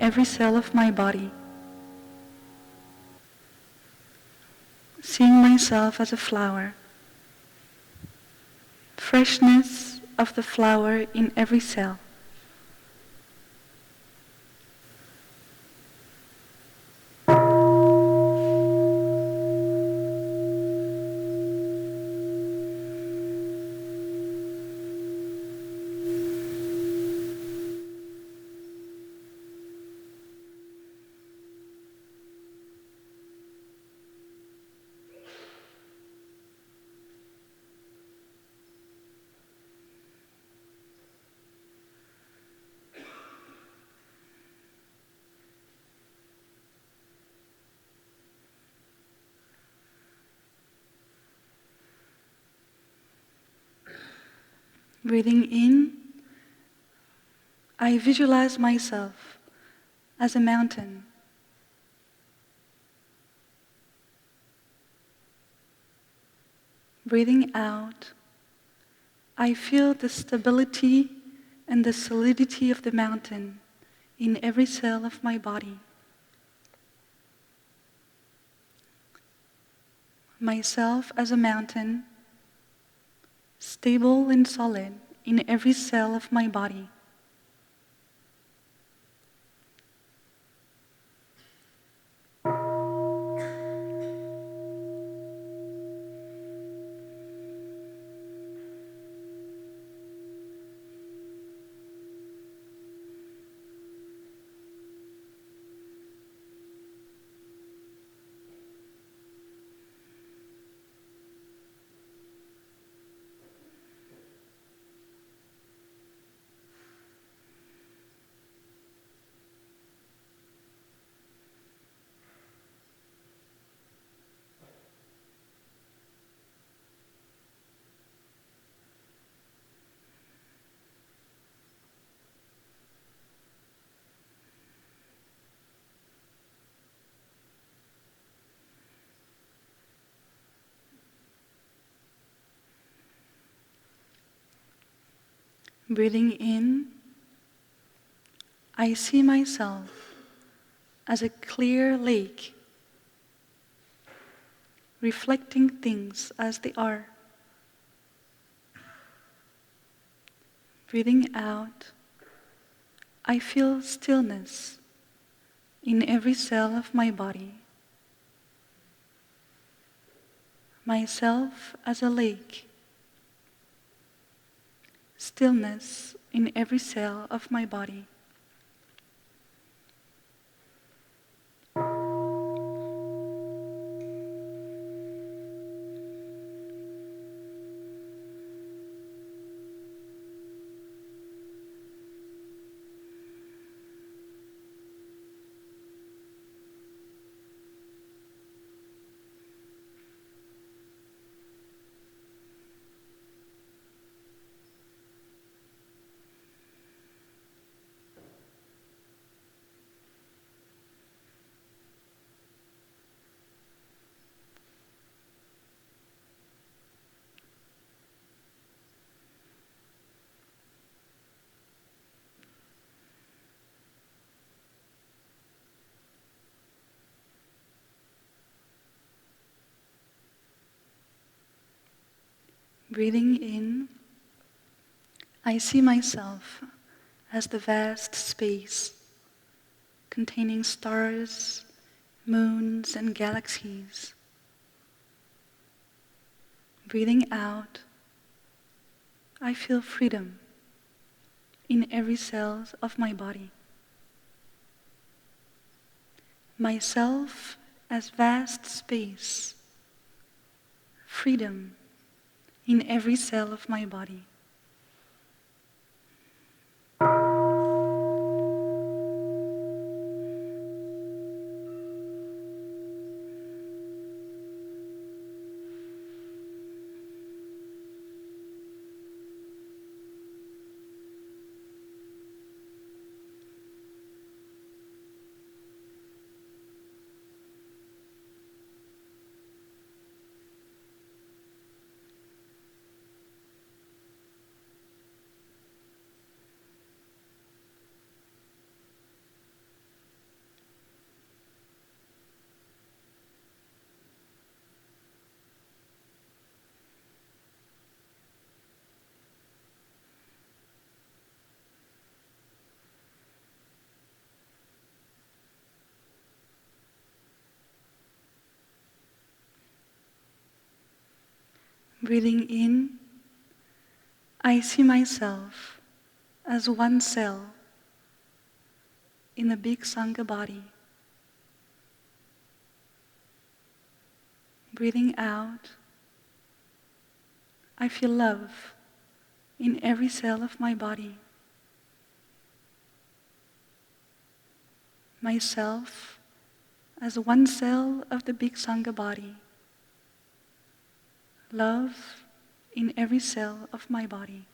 every cell of my body. Seeing myself as a flower. Freshness of the flower in every cell. Breathing in, I visualize myself as a mountain. Breathing out, I feel the stability and the solidity of the mountain in every cell of my body. Myself as a mountain, stable and solid in every cell of my body. Breathing in, I see myself as a clear lake, reflecting things as they are. Breathing out, I feel stillness in every cell of my body. Myself as a lake, stillness in every cell of my body. Breathing in, I see myself as the vast space containing stars, moons, and galaxies. Breathing out, I feel freedom in every cell of my body. Myself as vast space, freedom in every cell of my body. Breathing in, I see myself as one cell in a big Sangha body. Breathing out, I feel love in every cell of my body. Myself as one cell of the big Sangha body. Love in every cell of my body.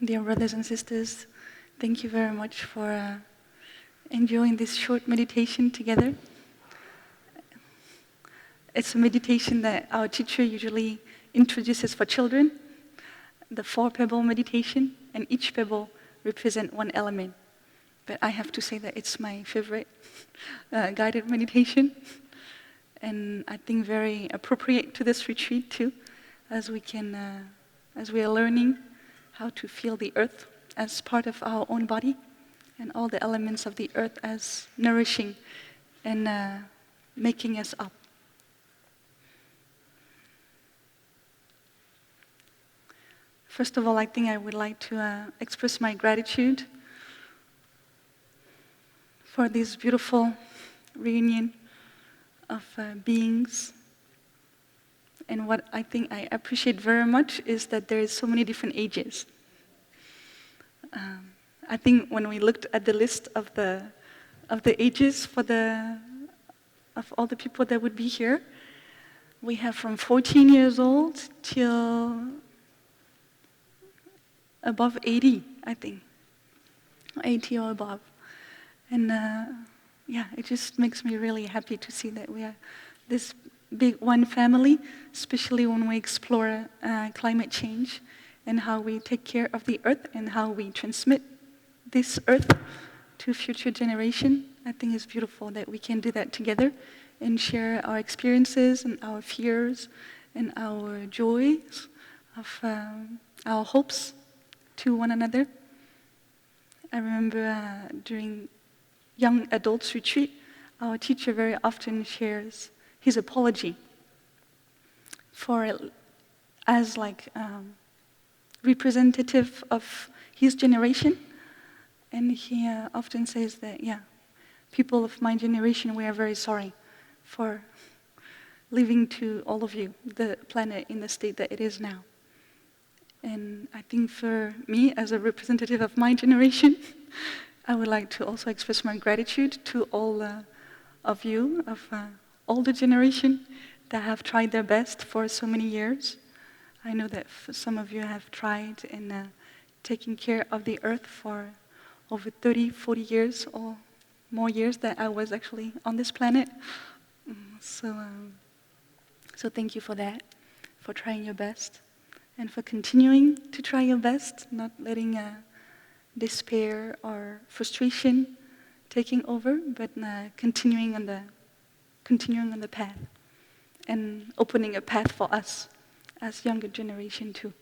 Dear brothers and sisters, thank you very much for enjoying this short meditation together. It's a meditation that our teacher usually introduces for children, the 4-pebble meditation, and each pebble represents one element. But I have to say that it's my favorite guided meditation, and I think very appropriate to this retreat too, as we are learning how to feel the earth as part of our own body, and all the elements of the earth as nourishing and making us up. First of all, I think I would like to express my gratitude for this beautiful reunion of beings. And what I think I appreciate very much is that there is so many different ages. I think when we looked at the list of the ages of all the people that would be here, we have from 14 years old till above 80, I think, 80 or above. And it just makes me really happy to see that we are this big one family, especially when we explore climate change and how we take care of the earth and how we transmit this earth to future generation. I think it's beautiful that we can do that together and share our experiences and our fears and our joys of our hopes to one another. I remember during young adults retreat, our teacher very often shares his apology as representative of his generation, and he often says that people of my generation, we are very sorry for leaving to all of you the planet in the state that it is now. And I think for me, as a representative of my generation, I would like to also express my gratitude to all of you, of older generation, that have tried their best for so many years. I know that some of you have tried in taking care of the earth for over 30, 40 years or more years that I was actually on this planet. So thank you for that, for trying your best, and for continuing to try your best, not letting despair or frustration taking over, but continuing on the path and opening a path for us as younger generation too.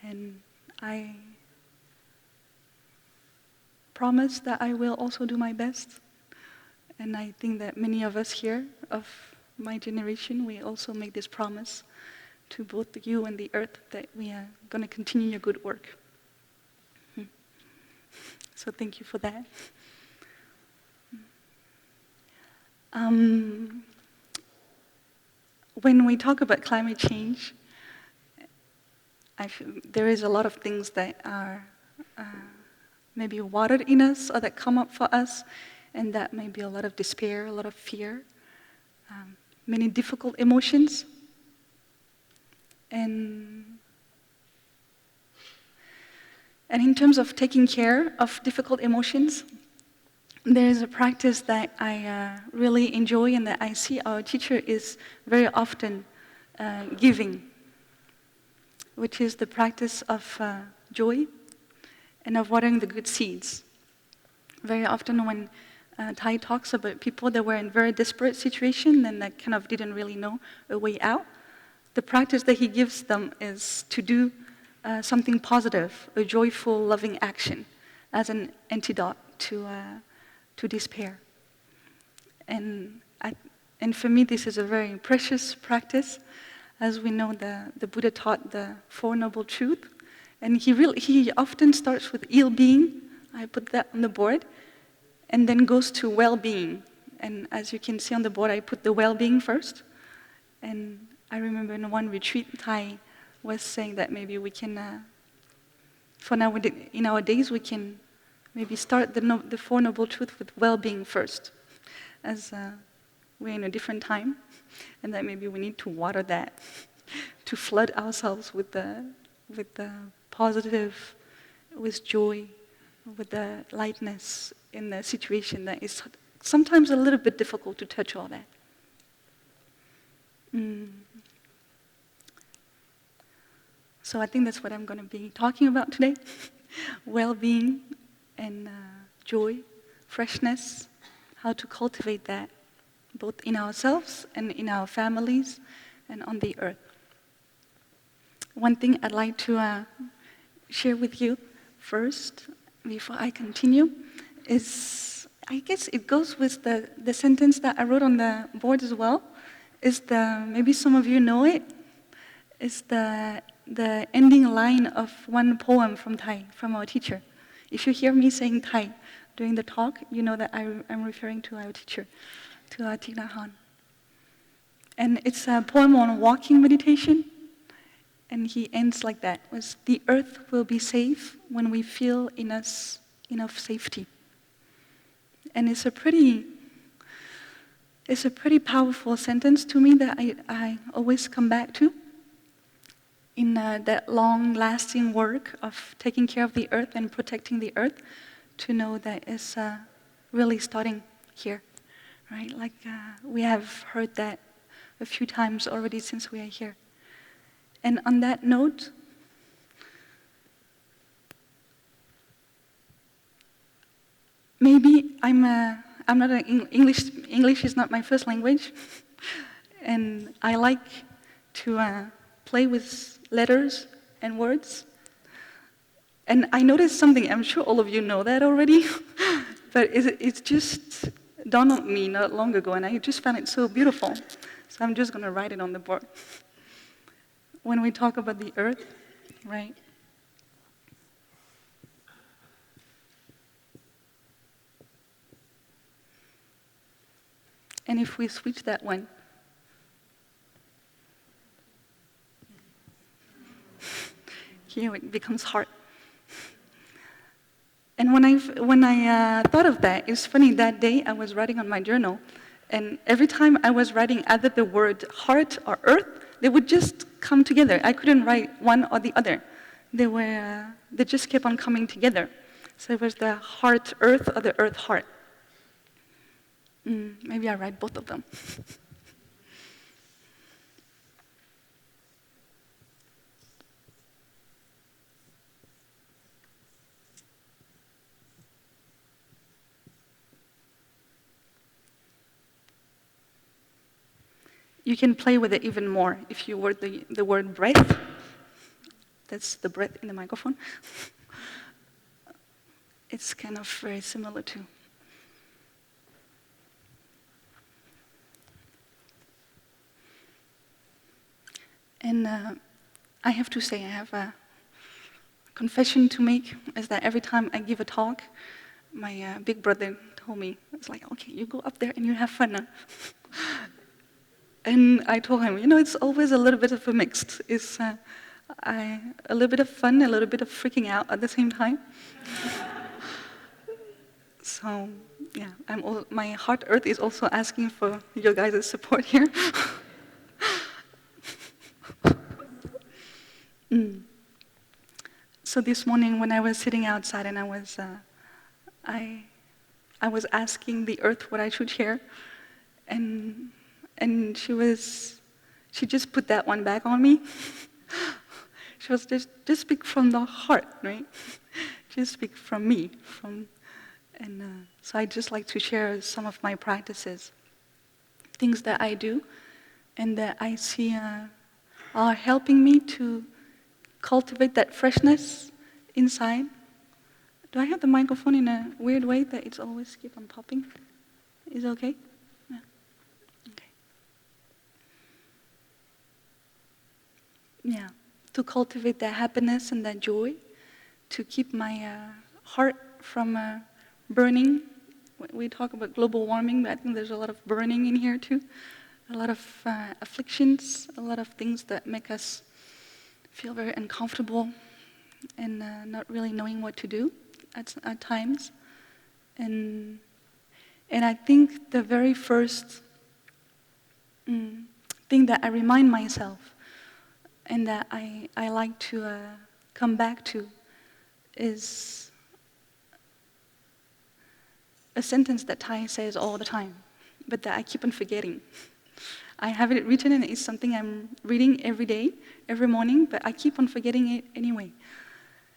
And I promise that I will also do my best. And I think that many of us here of my generation, we also make this promise to both you and the earth that we are going to continue your good work. So thank you for that. When we talk about climate change, I feel there is a lot of things that are maybe watered in us or that come up for us, and that may be a lot of despair, a lot of fear, many difficult emotions. And in terms of taking care of difficult emotions, there is a practice that I really enjoy and that I see our teacher is very often giving, which is the practice of joy and of watering the good seeds. Very often when Thai talks about people that were in very desperate situation and that kind of didn't really know a way out, the practice that he gives them is to do something positive, a joyful, loving action as an antidote to despair. And for me, this is a very precious practice. As we know, the Buddha taught the Four Noble Truths, and he often starts with ill-being. I put that on the board, and then goes to well-being. And as you can see on the board, I put the well-being first. And I remember in one retreat, Thai was saying that maybe we can, for now, in our days, we can maybe start the Four Noble Truths with well-being first, as we're in a different time, and that maybe we need to water that, to flood ourselves with the positive, with joy, with the lightness in the situation that is sometimes a little bit difficult to touch all that. So I think that's what I'm going to be talking about today. Well-being and joy, freshness, how to cultivate that, both in ourselves and in our families and on the earth. One thing I'd like to share with you first, before I continue, is, I guess it goes with the sentence that I wrote on the board as well, is maybe some of you know it, is the ending line of one poem from Thai, from our teacher. If you hear me saying Thai during the talk, you know that I'm referring to our teacher, to our Thich Nhat Hanh. And it's a poem on walking meditation, and he ends like that, was, the earth will be safe when we feel in us enough safety. And it's a pretty powerful sentence to me that I always come back to in that long-lasting work of taking care of the earth and protecting the earth, to know that it's really starting here, right? Like we have heard that a few times already since we are here. And on that note, maybe I'm not an English is not my first language, and I like to play with letters and words. And I noticed something, I'm sure all of you know that already, but it's just dawned on me not long ago, and I just found it so beautiful. So I'm just going to write it on the board. When we talk about the earth, right? And if we switch that one, here it becomes heart. And when I thought of that, it's funny, that day I was writing on my journal, and every time I was writing either the word heart or earth, they would just come together. I couldn't write one or the other. They just kept on coming together. So it was the heart earth or the earth heart. Maybe I write both of them. You can play with it even more. If you word the word breath, that's the breath in the microphone. It's kind of very similar to. And I have to say, I have a confession to make, is that every time I give a talk, my big brother told me, it's like, okay, you go up there and you have fun now. And I told him, it's always a little bit of a mixed. It's a little bit of fun, a little bit of freaking out at the same time. So, yeah, my heart earth is also asking for your guys' support here. So this morning when I was sitting outside and I was asking the earth what I should share, and she just put that one back on me. She was just speak from the heart, right? Just speak from me, so I just like to share some of my practices, things that I do, and that I see are helping me to cultivate that freshness inside. Do I have the microphone in a weird way that it's always keep on popping? Is it okay? Yeah. Okay. Yeah. To cultivate that happiness and that joy, to keep my heart from burning. We talk about global warming, but I think there's a lot of burning in here too. A lot of afflictions, a lot of things that make us feel very uncomfortable and not really knowing what to do at times. And I think the very first thing that I remind myself and that I like to come back to is a sentence that Thai says all the time, but that I keep on forgetting. I have it written and it's something I'm reading every day, every morning, but I keep on forgetting it anyway.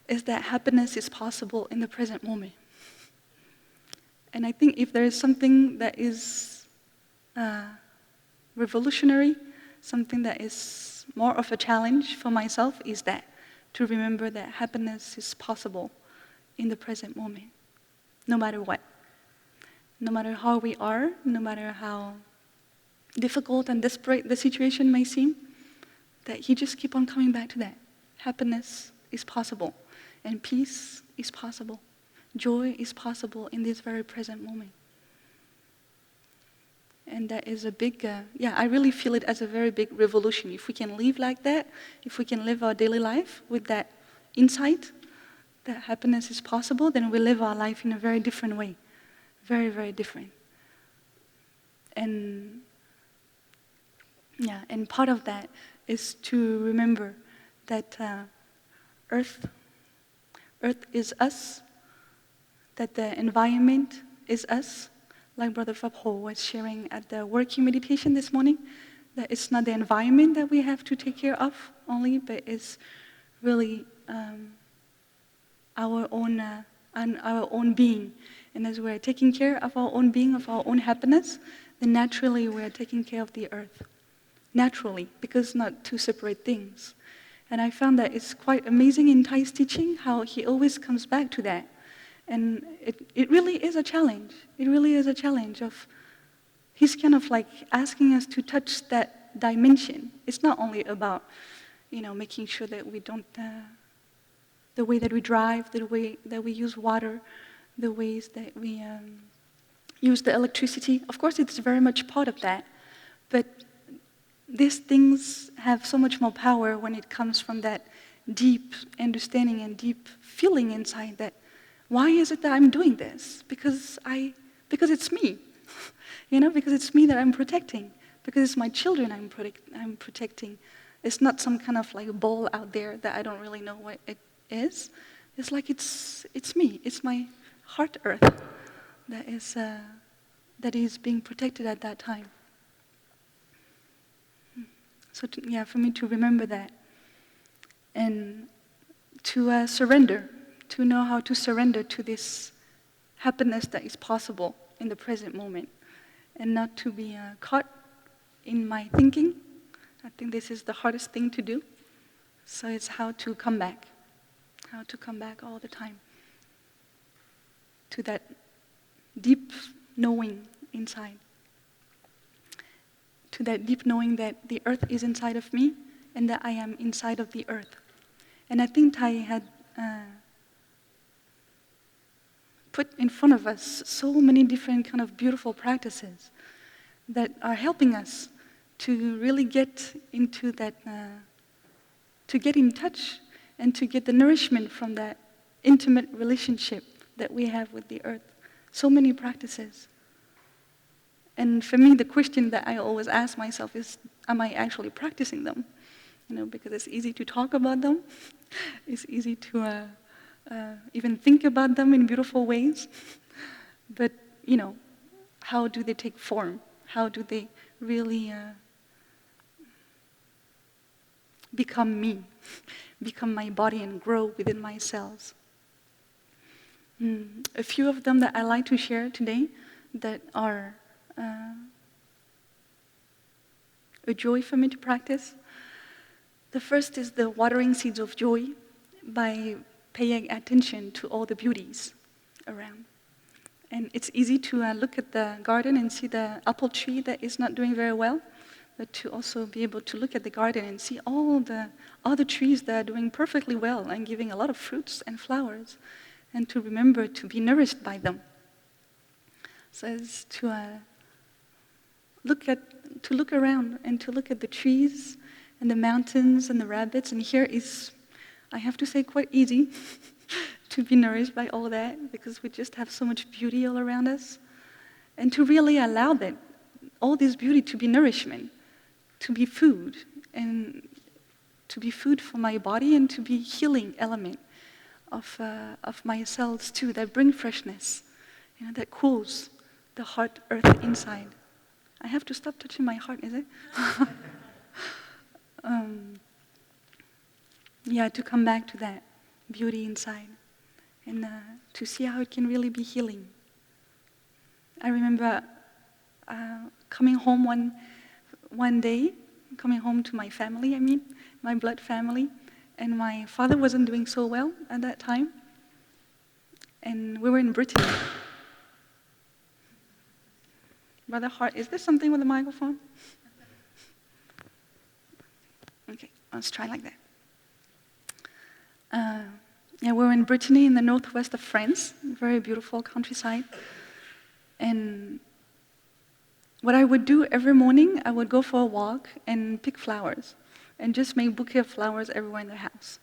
Is that happiness is possible in the present moment. And I think if there is something that is revolutionary, something that is more of a challenge for myself, is that to remember that happiness is possible in the present moment, no matter what. No matter how we are, no matter how difficult and desperate the situation may seem, that you just keep on coming back to that. Happiness is possible, and peace is possible. Joy is possible in this very present moment. And that is a big, I really feel it as a very big revolution. If we can live like that, if we can live our daily life with that insight that happiness is possible, then we live our life in a very different way. Very, very different. And part of that is to remember that Earth is us, that the environment is us, like Brother Phap Ho was sharing at the working meditation this morning, that it's not the environment that we have to take care of only, but it's really our own being. And as we're taking care of our own being, of our own happiness, then naturally we're taking care of the earth. Naturally, because not two separate things. And I found that it's quite amazing in Thai's teaching how he always comes back to that. And it really is a challenge. It really is a challenge of, he's kind of like asking us to touch that dimension. It's not only about, making sure that we don't, the way that we drive, the way that we use water, the ways that we use the electricity. Of course, it's very much part of that. But these things have so much more power when it comes from that deep understanding and deep feeling inside that, why is it that I'm doing this? Because it's me, because it's me that I'm protecting, because it's my children I'm protecting. It's not some kind of like ball out there that I don't really know what it is. It's like it's me. It's my heart earth that is being protected at that time. So for me to remember that and to surrender, to know how to surrender to this happiness that is possible in the present moment and not to be caught in my thinking. I think this is the hardest thing to do. So it's how to come back all the time to that deep knowing inside, to that deep knowing that the earth is inside of me and that I am inside of the earth. And I think Thai had put in front of us so many different kind of beautiful practices that are helping us to really get into that, to get in touch and to get the nourishment from that intimate relationship that we have with the earth. So many practices. And for me, the question that I always ask myself is, am I actually practicing them? Because it's easy to talk about them. It's easy to even think about them in beautiful ways. But, how do they take form? How do they really become me, become my body and grow within my cells? A few of them that I like to share today that are a joy for me to practice. The first is the watering seeds of joy by paying attention to all the beauties around. And it's easy to look at the garden and see the apple tree that is not doing very well, but to also be able to look at the garden and see all the other trees that are doing perfectly well and giving a lot of fruits and flowers, and to remember to be nourished by them. So it's to look around and to look at the trees and the mountains and the rabbits. And here is, I have to say, quite easy to be nourished by all that, because we just have so much beauty all around us. And to really allow that, all this beauty to be nourishment, to be food, and to be food for my body, and to be healing element of my cells too, that bring freshness, that cools the heart earth inside. I have to stop touching my heart, is it? To come back to that beauty inside, and to see how it can really be healing. I remember coming home one day, coming home to my family, my blood family, and my father wasn't doing so well at that time, and we were in Britain. Brother Hart, is there something with the microphone? Okay, let's try like that. We're in Brittany in the northwest of France, very beautiful countryside. And what I would do every morning, I would go for a walk and pick flowers and just make bouquet of flowers everywhere in the house.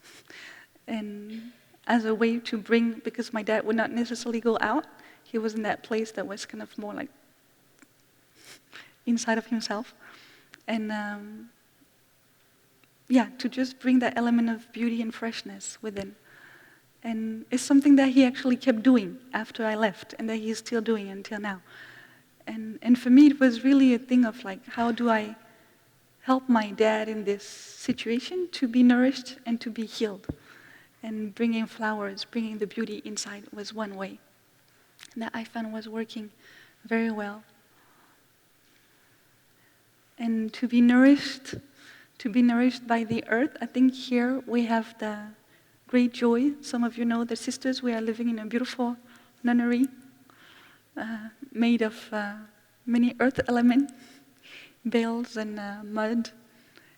And as a way to bring, because my dad would not necessarily go out, he was in that place that was kind of more like inside of himself. And to just bring that element of beauty and freshness within. And it's something that he actually kept doing after I left, and that he's still doing until now. And for me, it was really a thing of like, how do I help my dad in this situation to be nourished and to be healed? And bringing flowers, bringing the beauty inside was one way that I found was working very well. And to be nourished by the earth, I think here we have the great joy. Some of you know the sisters, we are living in a beautiful nunnery made of many earth elements, bales and mud.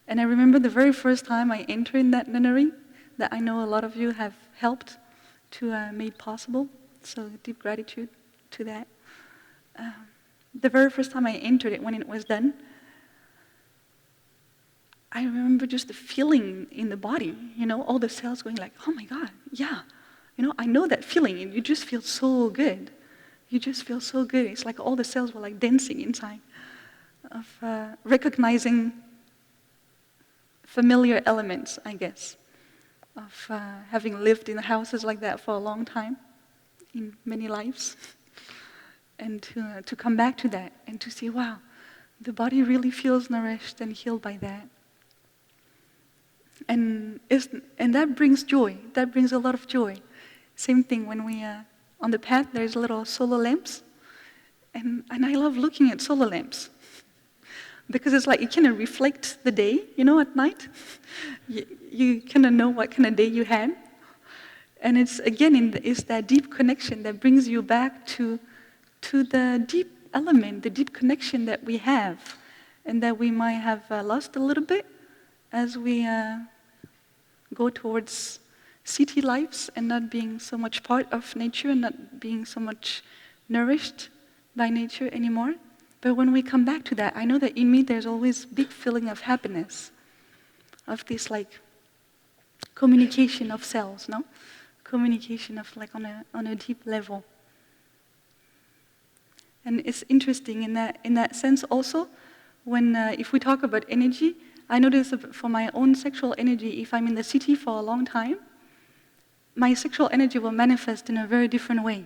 And I remember the very first time I entered in that nunnery, that I know a lot of you have helped to make possible, so deep gratitude to that. The very first time I entered it, when it was done, I remember just the feeling in the body, all the cells going like, oh my God, yeah. I know that feeling, and you just feel so good. You just feel so good. It's like all the cells were like dancing inside of recognizing familiar elements, I guess, of having lived in houses like that for a long time, in many lives, and to come back to that and to see, wow, the body really feels nourished and healed by that. And that brings joy. That brings a lot of joy. Same thing when we on the path. There's little solar lamps, and I love looking at solar lamps because it's like you kind of reflect the day, at night. You kind of know what kind of day you had. And it's, again, it's that deep connection that brings you back to the deep element, the deep connection that we have, and that we might have lost a little bit as we go towards city lives and not being so much part of nature and not being so much nourished by nature anymore. But when we come back to that, I know that in me there's always big feeling of happiness, of this like communication of cells, no? Communication of like on a deep level. And it's interesting in that sense also, when if we talk about energy, I notice that for my own sexual energy, if I'm in the city for a long time, my sexual energy will manifest in a very different way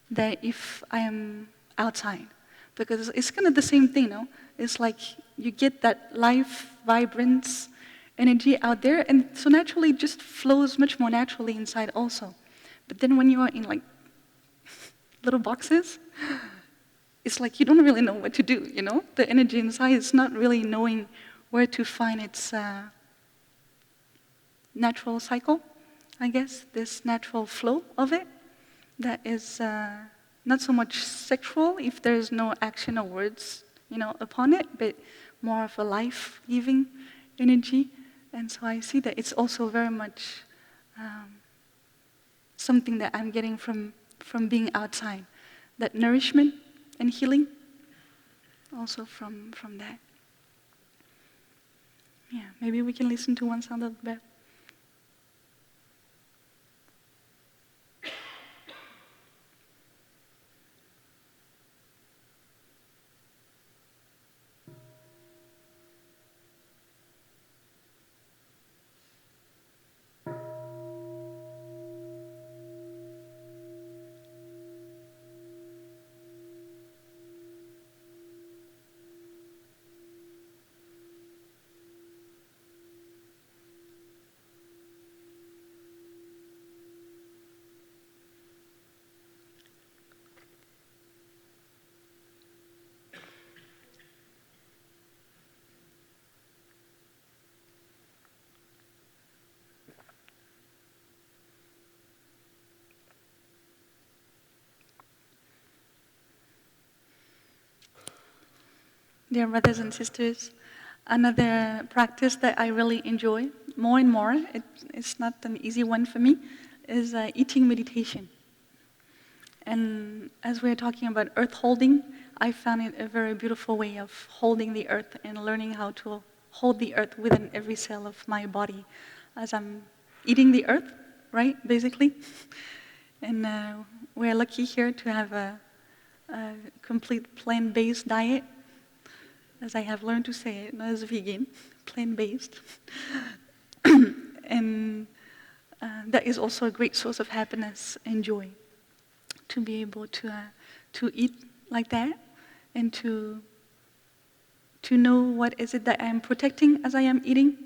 than if I am outside. Because it's kind of the same thing, no? It's like you get that life, vibrance, energy out there, and so naturally it just flows much more naturally inside also. But then when you are in like little boxes, it's like you don't really know what to do, The energy inside is not really knowing where to find its natural cycle, I guess, this natural flow of it that is not so much sexual if there's no action or words, upon it, but more of a life-giving energy. And so I see that it's also very much something that I'm getting from being outside. That nourishment and healing, also from that. Yeah, maybe we can listen to one sound of the bell. Dear brothers and sisters, another practice that I really enjoy more and more, it's not an easy one for me, is eating meditation. And as we're talking about earth holding, I found it a very beautiful way of holding the earth and learning how to hold the earth within every cell of my body as I'm eating the earth, right, basically. And we're lucky here to have a complete plant-based diet, as I have learned to say it, not as vegan, plant-based. And that is also a great source of happiness and joy, to be able to eat like that, and to know what is it that I am protecting as I am eating,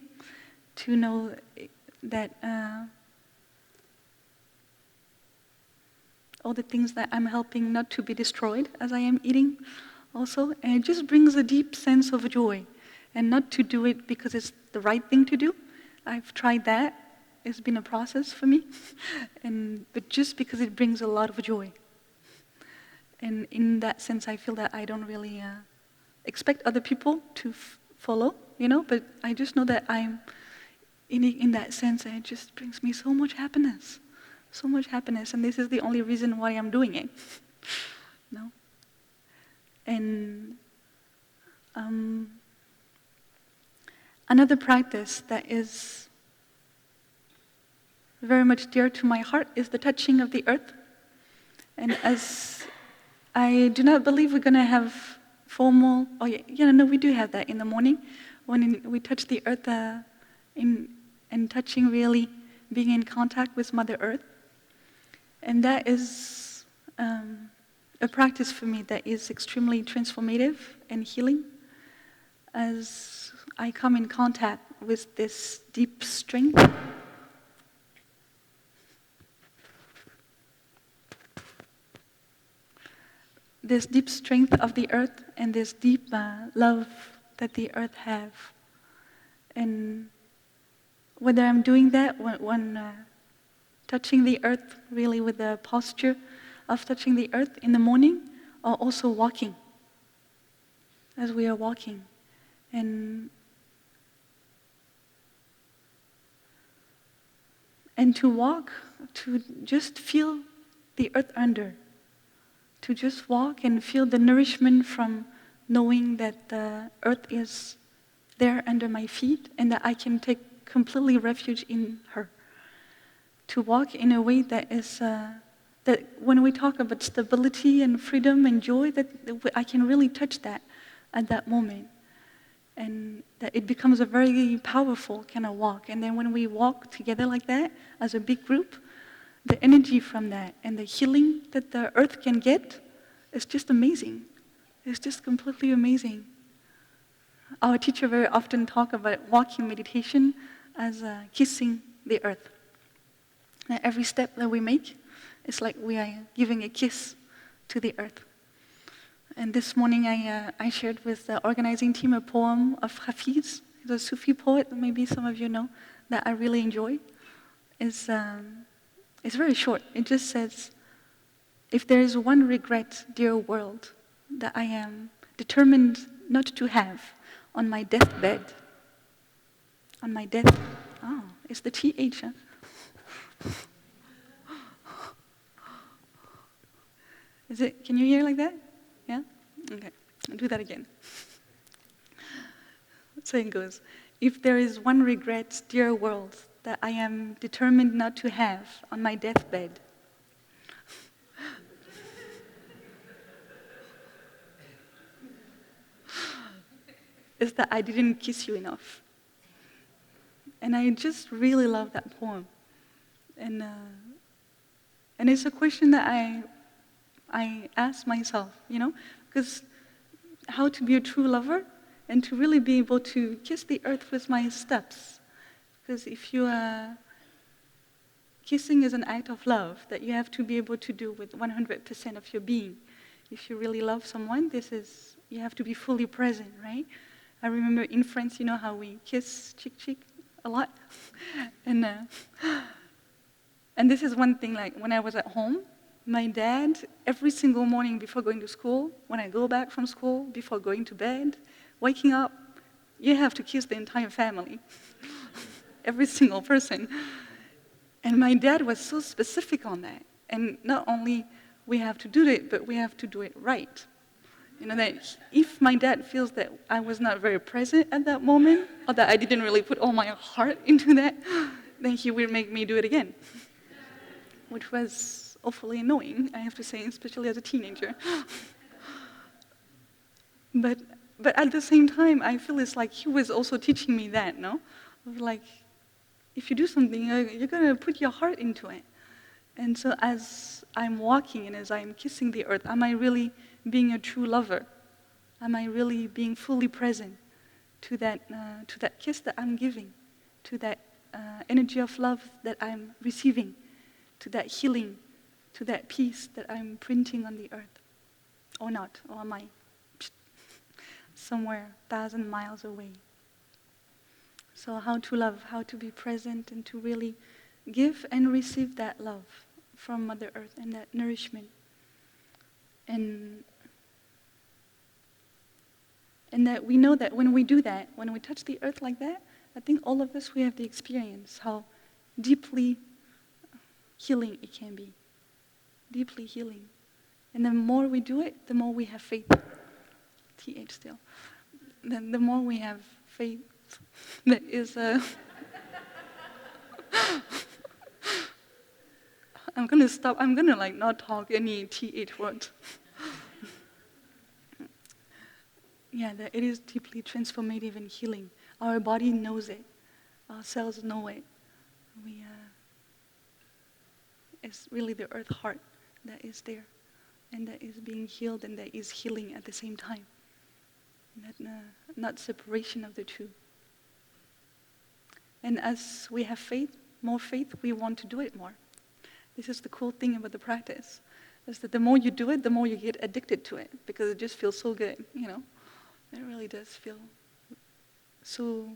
to know that all the things that I'm helping not to be destroyed as I am eating also. And it just brings a deep sense of joy, and not to do it because it's the right thing to do. I've tried that. It's been a process for me. But just because it brings a lot of joy. And in that sense, I feel that I don't really expect other people to follow, but I just know that I'm in that sense, and it just brings me so much happiness. So much happiness, and this is the only reason why I'm doing it. No? And another practice that is very much dear to my heart is the touching of the earth. And as I do not believe we're going to have formal, no, we do have that in the morning, when we touch the earth and touching, really being in contact with Mother Earth. And that is a practice for me that is extremely transformative and healing, as I come in contact with this deep strength. This deep strength of the earth, and this deep love that the earth have. And whether I'm doing that when touching the earth really with the posture of touching the earth in the morning, or also walking, as we are walking. And to walk, to just feel the earth under, to just walk and feel the nourishment from knowing that the earth is there under my feet and that I can take completely refuge in her. To walk in a way that is, that when we talk about stability and freedom and joy, that I can really touch that at that moment. And that it becomes a very powerful kind of walk. And then when we walk together like that, as a big group, the energy from that and the healing that the earth can get is just amazing. It's just completely amazing. Our teacher very often talk about walking meditation as kissing the earth. And every step that we make, it's like we are giving a kiss to the earth. And this morning I shared with the organizing team a poem of Hafiz. He's a Sufi poet, maybe some of you know, that I really enjoy. It's very short. It just says, if there is one regret, dear world, that I am determined not to have on my deathbed, on my death, it's the TH, huh? Is it, can you hear like that? Yeah? Okay, I'll do that again. So it goes, if there is one regret, dear world, that I am determined not to have on my deathbed, is that I didn't kiss you enough. And I just really love that poem. And it's a question that I ask myself, because how to be a true lover and to really be able to kiss the earth with my steps. Because if you kissing is an act of love that you have to be able to do with 100% of your being. If you really love someone, you have to be fully present, right? I remember in France, you know how we kiss cheek a lot? And this is one thing, like when I was at home, my dad, every single morning before going to school, when I go back from school, before going to bed, waking up, you have to kiss the entire family. Every single person. And my dad was so specific on that. And not only we have to do it, but we have to do it right. That if my dad feels that I was not very present at that moment, or that I didn't really put all my heart into that, then he will make me do it again. Which was awfully annoying, I have to say, especially as a teenager. But at the same time, I feel it's like he was also teaching me that, no? Like, if you do something, you're going to put your heart into it. And so as I'm walking and as I'm kissing the earth, am I really being a true lover? Am I really being fully present to that kiss that I'm giving, to that energy of love that I'm receiving, to that healing, to that peace that I'm printing on the earth? Or not? Or am I somewhere 1,000 miles away? So how to love, how to be present, and to really give and receive that love from Mother Earth and that nourishment. And that we know that when we do that, when we touch the earth like that, I think all of us, we have the experience how deeply healing it can be. Deeply healing. And the more we do it, the more we have faith. TH still. Then the more we have faith, that is I'm gonna stop. I'm gonna not talk any TH words. Yeah, that it is deeply transformative and healing. Our body knows it. Our cells know it. It's really the earth heart that is there, and that is being healed, and that is healing at the same time. Not separation of the two. And as we have faith, more faith, we want to do it more. This is the cool thing about the practice, is that the more you do it, the more you get addicted to it, because it just feels so good, It really does feel So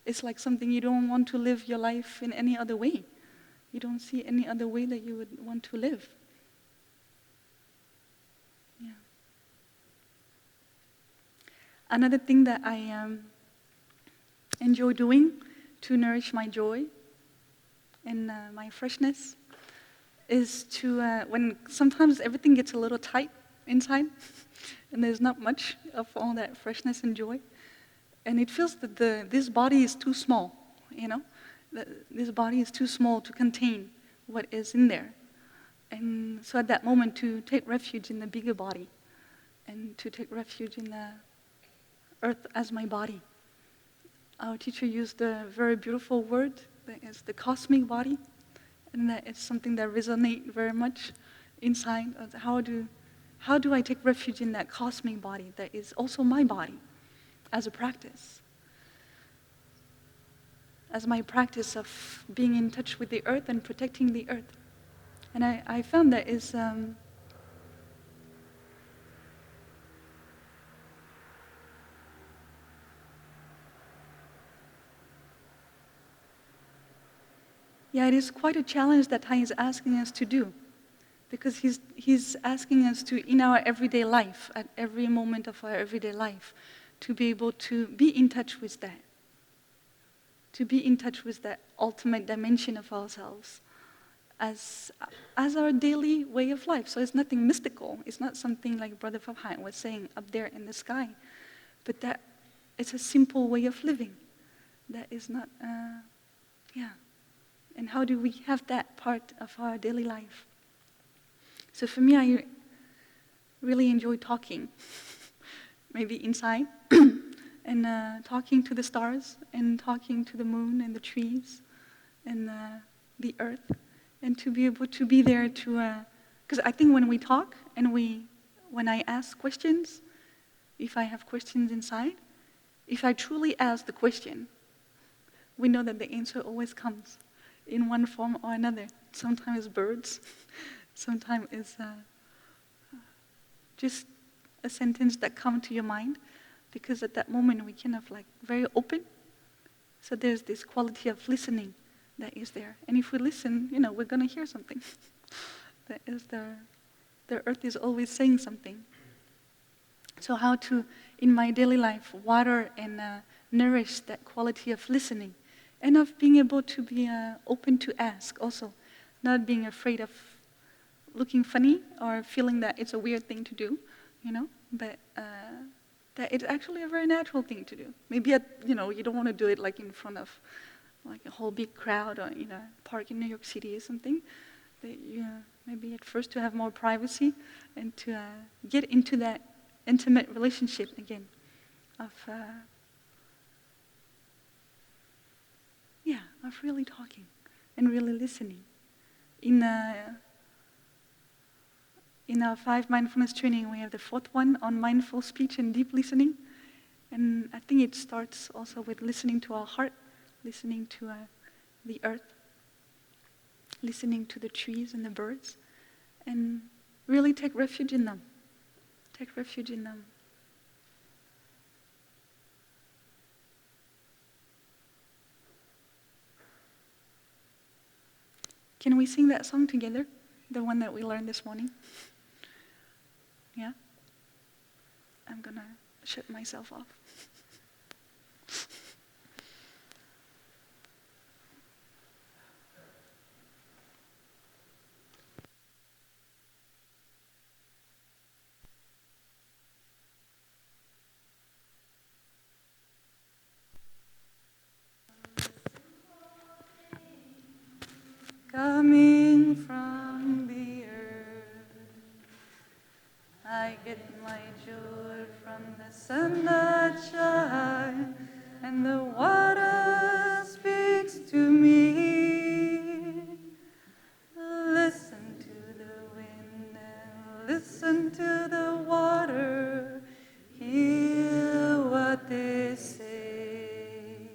it's like something you don't want to live your life in any other way. You don't see any other way that you would want to live. Yeah. Another thing that I enjoy doing to nourish my joy and my freshness is to, when sometimes everything gets a little tight inside and there's not much of all that freshness and joy, and it feels that this body is too small, you know? This body is too small to contain what is in there. And so at that moment to take refuge in the bigger body and to take refuge in the earth as my body. Our teacher used a very beautiful word that is the cosmic body, and that is something that resonates very much inside. How do I take refuge in that cosmic body that is also my body as a practice? As my practice of being in touch with the earth and protecting the earth. And I found that is it is quite a challenge that Thai is asking us to do, because he's asking us to, in our everyday life, at every moment of our everyday life, to be able to be in touch with that, to be in touch with that ultimate dimension of ourselves as our daily way of life. So it's nothing mystical. It's not something like Brother Phap was saying up there in the sky, but that it's a simple way of living. That is not, And how do we have that part of our daily life? So for me, I really enjoy talking, maybe inside, and talking to the stars, and talking to the moon and the trees, and the earth, and to be able to be there to, because I think when we talk and when I ask questions, if I have questions inside, if I truly ask the question, we know that the answer always comes in one form or another. Sometimes it's birds, sometimes it's just a sentence that comes to your mind, because at that moment we kind of like very open. So there's this quality of listening that is there. And if we listen, we're going to hear something. That is the earth is always saying something. So how to, in my daily life, water and nourish that quality of listening, and of being able to be open to ask also, not being afraid of looking funny or feeling that it's a weird thing to do, but that it's actually a very natural thing to do. Maybe you don't want to do it like in front of like a whole big crowd or in a park in New York City or something. That maybe at first to have more privacy and to get into that intimate relationship again of really talking and really listening. In our 5 mindfulness training, we have the 4th one on mindful speech and deep listening. And I think it starts also with listening to our heart, listening to the earth, listening to the trees and the birds, and really take refuge in them. Take refuge in them. Can we sing that song together? The one that we learned this morning? Yeah? I'm gonna shut myself off. Coming from the earth, I get my joy from the sun that shines, and the water speaks to me. Listen to the wind and listen to the water, hear what they say.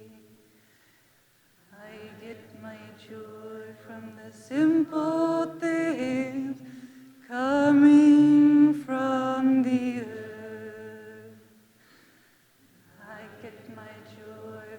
I get my joy from the simple things coming from the earth. I get my joy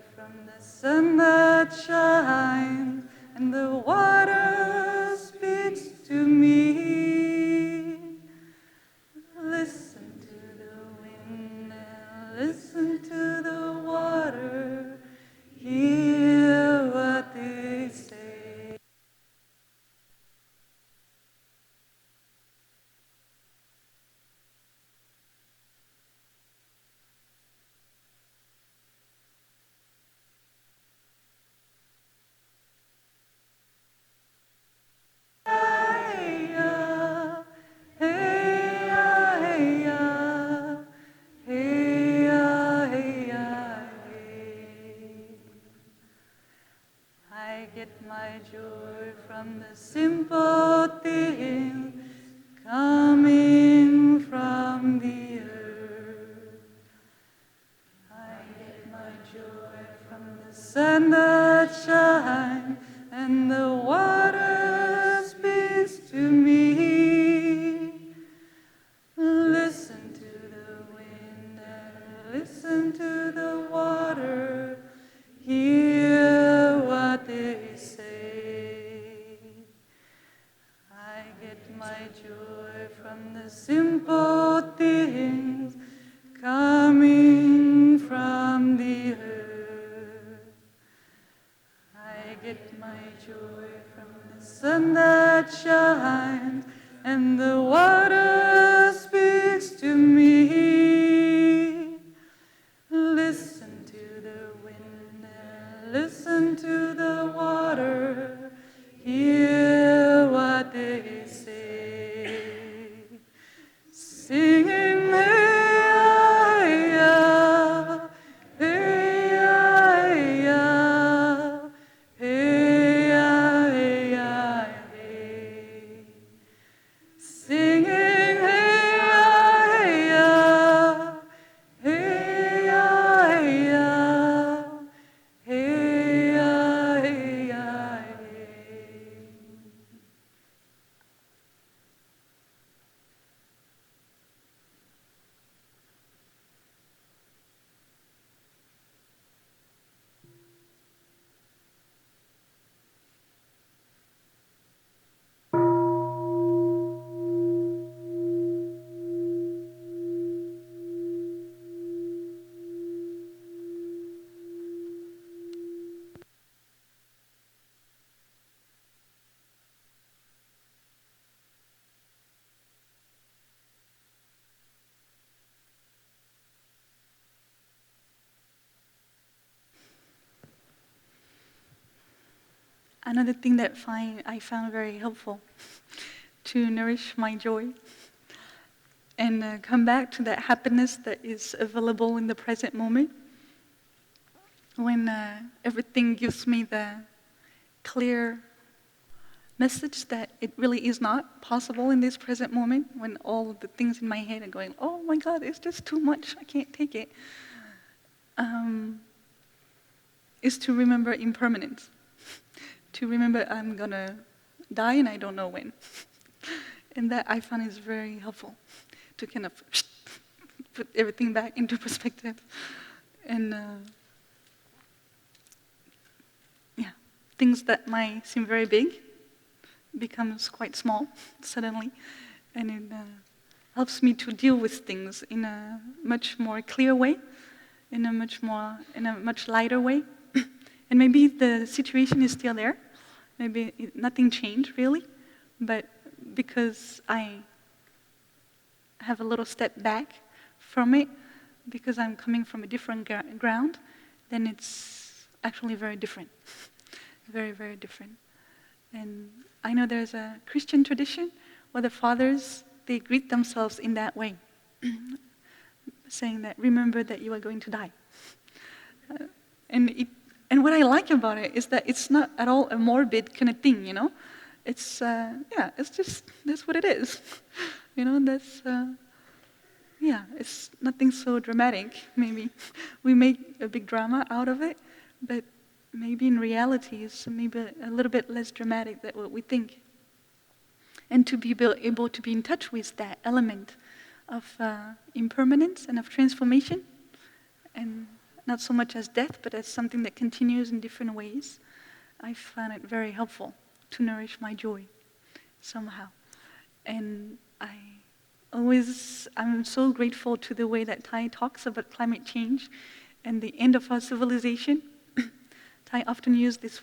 my joy from the simple things coming from the earth. I get my joy from the sun that shines and the water speaks to me. Listen to the wind and listen to the water. Hear what they say. Singing, hey-ya, hey-ya, hey-ya, hey-ya, hey. Singing, hey-ya, hey-ya, hey-ya, hey-ya, hey-ya, hey. Another thing that I found very helpful to nourish my joy and come back to that happiness that is available in the present moment, when everything gives me the clear message that it really is not possible in this present moment, when all of the things in my head are going, oh my God, it's just too much, I can't take it, is to remember impermanence. To remember I'm gonna die and I don't know when. And that I find is very helpful to kind of put everything back into perspective. And things that might seem very big becomes quite small suddenly. And it helps me to deal with things in a much more clear way, in a much lighter way. And maybe the situation is still there, maybe nothing changed really, but because I have a little step back from it, because I'm coming from a different ground, then it's actually very different, very, very different. And I know there's a Christian tradition where the fathers, they greet themselves in that way, saying that, remember that you are going to die. And what I like about it is that it's not at all a morbid kind of thing, you know? It's, it's just, that's what it is. You know, it's nothing so dramatic, maybe. We make a big drama out of it, but maybe in reality it's maybe a little bit less dramatic than what we think. And to be able to be in touch with that element of impermanence and of transformation, and not so much as death, but as something that continues in different ways, I find it very helpful to nourish my joy somehow. And I'm so grateful to the way that Thai talks about climate change and the end of our civilization. Thai often use this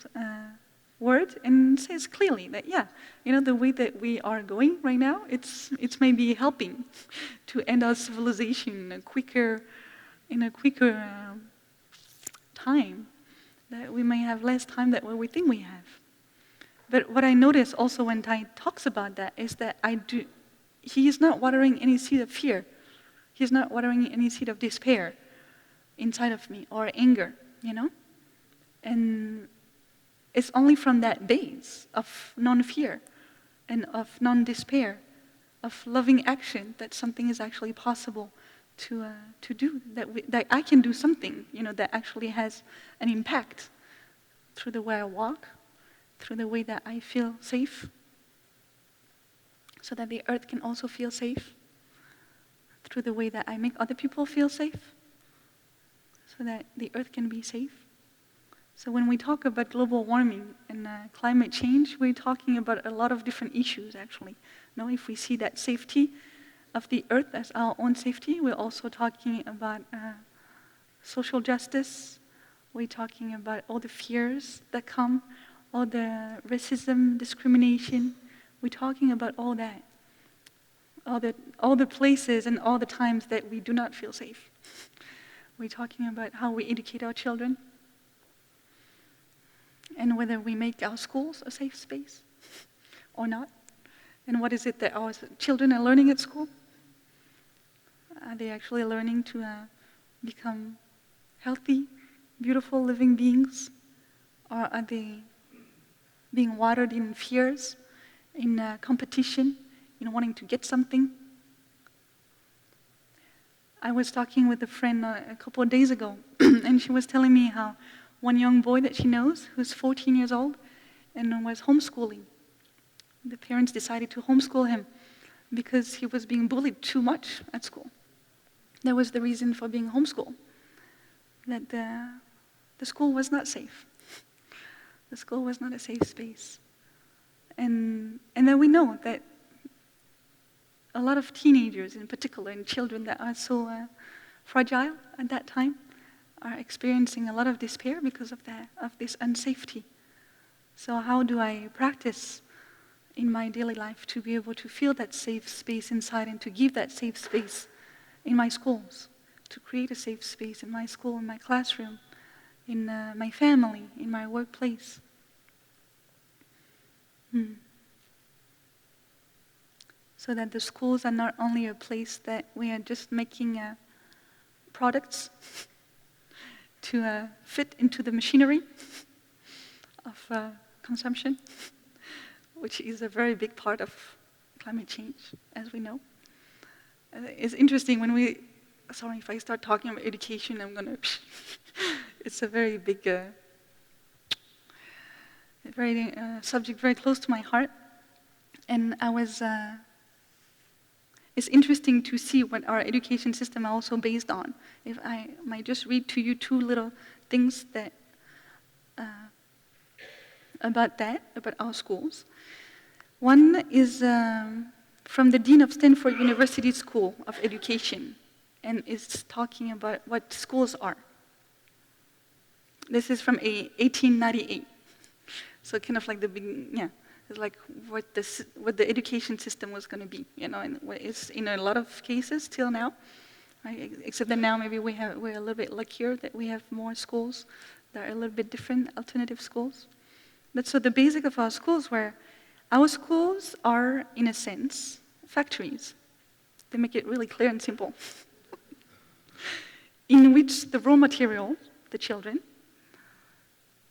word and says clearly that, the way that we are going right now, it's maybe helping to end our civilization in a quicker time, that we may have less time than what we think we have. But what I notice also when Thai talks about that is that he is not watering any seed of fear. He's not watering any seed of despair inside of me, or anger, you know? And it's only from that base of non-fear and of non-despair, of loving action, that something is actually possible to do, that I can do something, that actually has an impact through the way I walk, through the way that I feel safe, so that the earth can also feel safe, through the way that I make other people feel safe, so that the earth can be safe, So when we talk about global warming and climate change, we're talking about a lot of different issues, actually. If we see that safety of the earth as our own safety, we're also talking about social justice. We're talking about all the fears that come, all the racism, discrimination. We're talking about all that. All the places and all the times that we do not feel safe. We're talking about how we educate our children and whether we make our schools a safe space or not. And what is it that our children are learning at school? Are they actually learning to become healthy, beautiful living beings? Or are they being watered in fears, in competition, in wanting to get something? I was talking with a friend a couple of days ago, and she was telling me how one young boy that she knows, who's 14 years old, and was homeschooling. The parents decided to homeschool him because he was being bullied too much at school. That was the reason for being homeschooled, that the school was not safe. The school was not a safe space. And then we know that a lot of teenagers in particular, and children that are so fragile at that time, are experiencing a lot of despair because of that, of this unsafety. So how do I practice in my daily life to be able to feel that safe space inside and to give that safe space in my schools, to create a safe space in my school, in my classroom, in my family, in my workplace? So that the schools are not only a place that we are just making products to fit into the machinery of consumption, which is a very big part of climate change, as we know. It's interesting when sorry, if I start talking about education, I'm gonna, it's a very big, subject very close to my heart. And it's interesting to see what our education system are also based on. If I might just read to you two little things that about our schools. One is from the Dean of Stanford University School of Education, and it's talking about what schools are. This is from 1898. So kind of like the beginning, it's like what the education system was going to be, and it's in a lot of cases till now, right? Except that now maybe we're a little bit luckier that we have more schools that are a little bit different, alternative schools. But so the basic of our schools our schools are, in a sense, factories. They make it really clear and simple. In which the raw material, the children,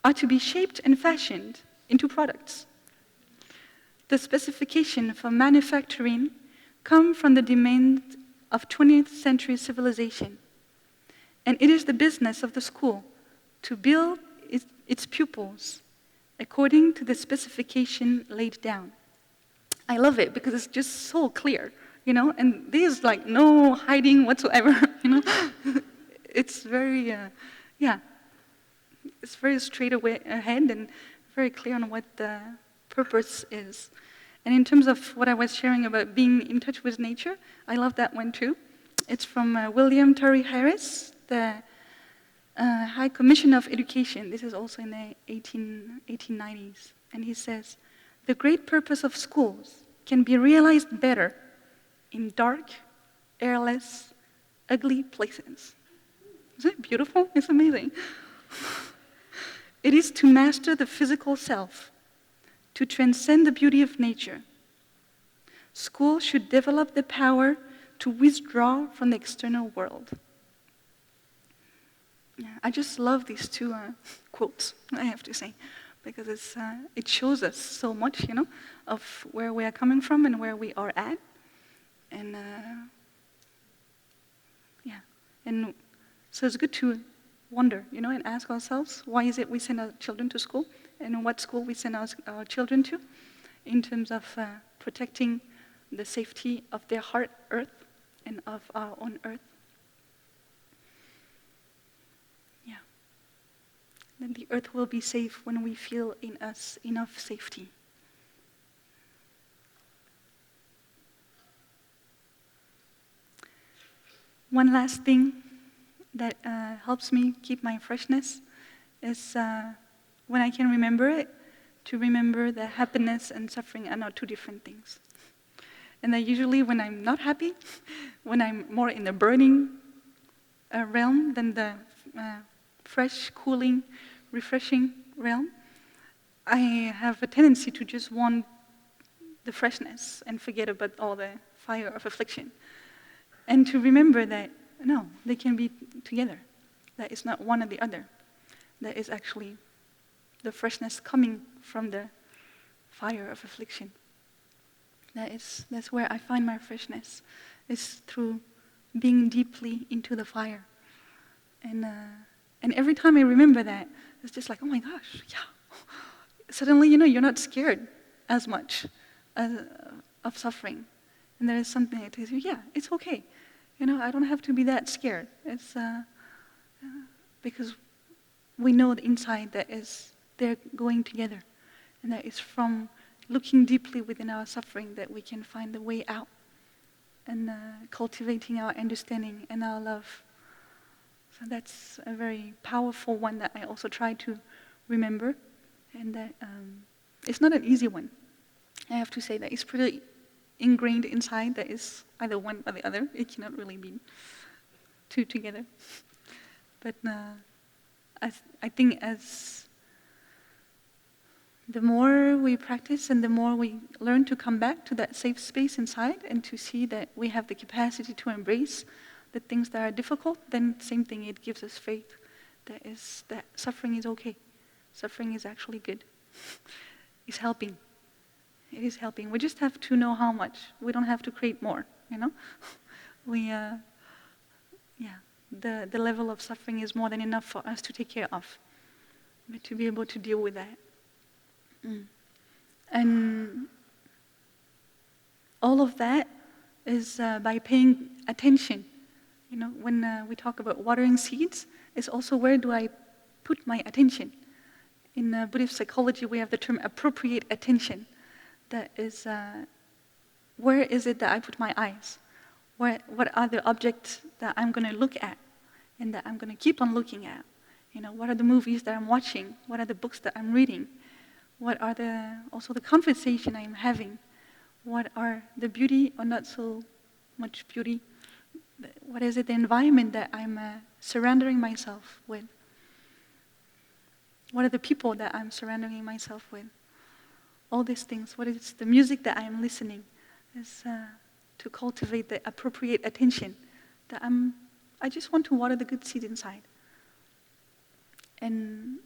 are to be shaped and fashioned into products. The specification for manufacturing come from the demand of 20th century civilization. And it is the business of the school to build its pupils according to the specification laid down. I love it because it's just so clear, and there's like no hiding whatsoever, It's very, it's very straight ahead and very clear on what the purpose is. And in terms of what I was sharing about being in touch with nature, I love that one too. It's from William Terry Harris, the High Commissioner of Education. This is also in the 1890s. And he says, "The great purpose of schools can be realized better in dark, airless, ugly places." Isn't it beautiful? It's amazing. It is to master the physical self, to transcend the beauty of nature. School should develop the power to withdraw from the external world. I just love these two quotes, I have to say, because it shows us so much, of where we are coming from and where we are at. And and so it's good to wonder, and ask ourselves, why is it we send our children to school, and what school we send our children to, in terms of protecting the safety of their heart earth and of our own earth. Then the earth will be safe when we feel in us enough safety. One last thing that helps me keep my freshness is when I can remember it, to remember that happiness and suffering are not two different things. And that usually when I'm not happy, when I'm more in the burning realm than the fresh, cooling, refreshing realm, I have a tendency to just want the freshness and forget about all the fire of affliction. And to remember that, no, they can be together. That it's not one or the other. That is actually the freshness coming from the fire of affliction. That's where I find my freshness, is through being deeply into the fire. And every time I remember that, it's just like, oh my gosh, yeah. Suddenly, you're not scared as much of suffering. And there is something that tells you, yeah, it's okay. I don't have to be that scared. It's because we know the inside that they're going together. And that is from looking deeply within our suffering that we can find the way out. And cultivating our understanding and our love. So that's a very powerful one that I also try to remember. And that it's not an easy one. I have to say that it's pretty ingrained inside that is either one or the other. It cannot really be two together. But I think as the more we practice and the more we learn to come back to that safe space inside and to see that we have the capacity to embrace the things that are difficult, then same thing, it gives us faith that suffering is okay. Suffering is actually good. It's helping. It is helping. We just have to know how much. We don't have to create more, The level of suffering is more than enough for us to take care of. But to be able to deal with that. And all of that is by paying attention. When we talk about watering seeds, it's also where do I put my attention? In Buddhist psychology, we have the term appropriate attention. That is, where is it that I put my eyes? What are the objects that I'm going to look at and that I'm going to keep on looking at? What are the movies that I'm watching? What are the books that I'm reading? What are also the conversation I'm having? What are the beauty or not so much beauty? What is it, the environment that I'm surrounding myself with? What are the people that I'm surrounding myself with? All these things. What is the music that I'm listening? Is to cultivate the appropriate attention. That I just want to water the good seed inside. And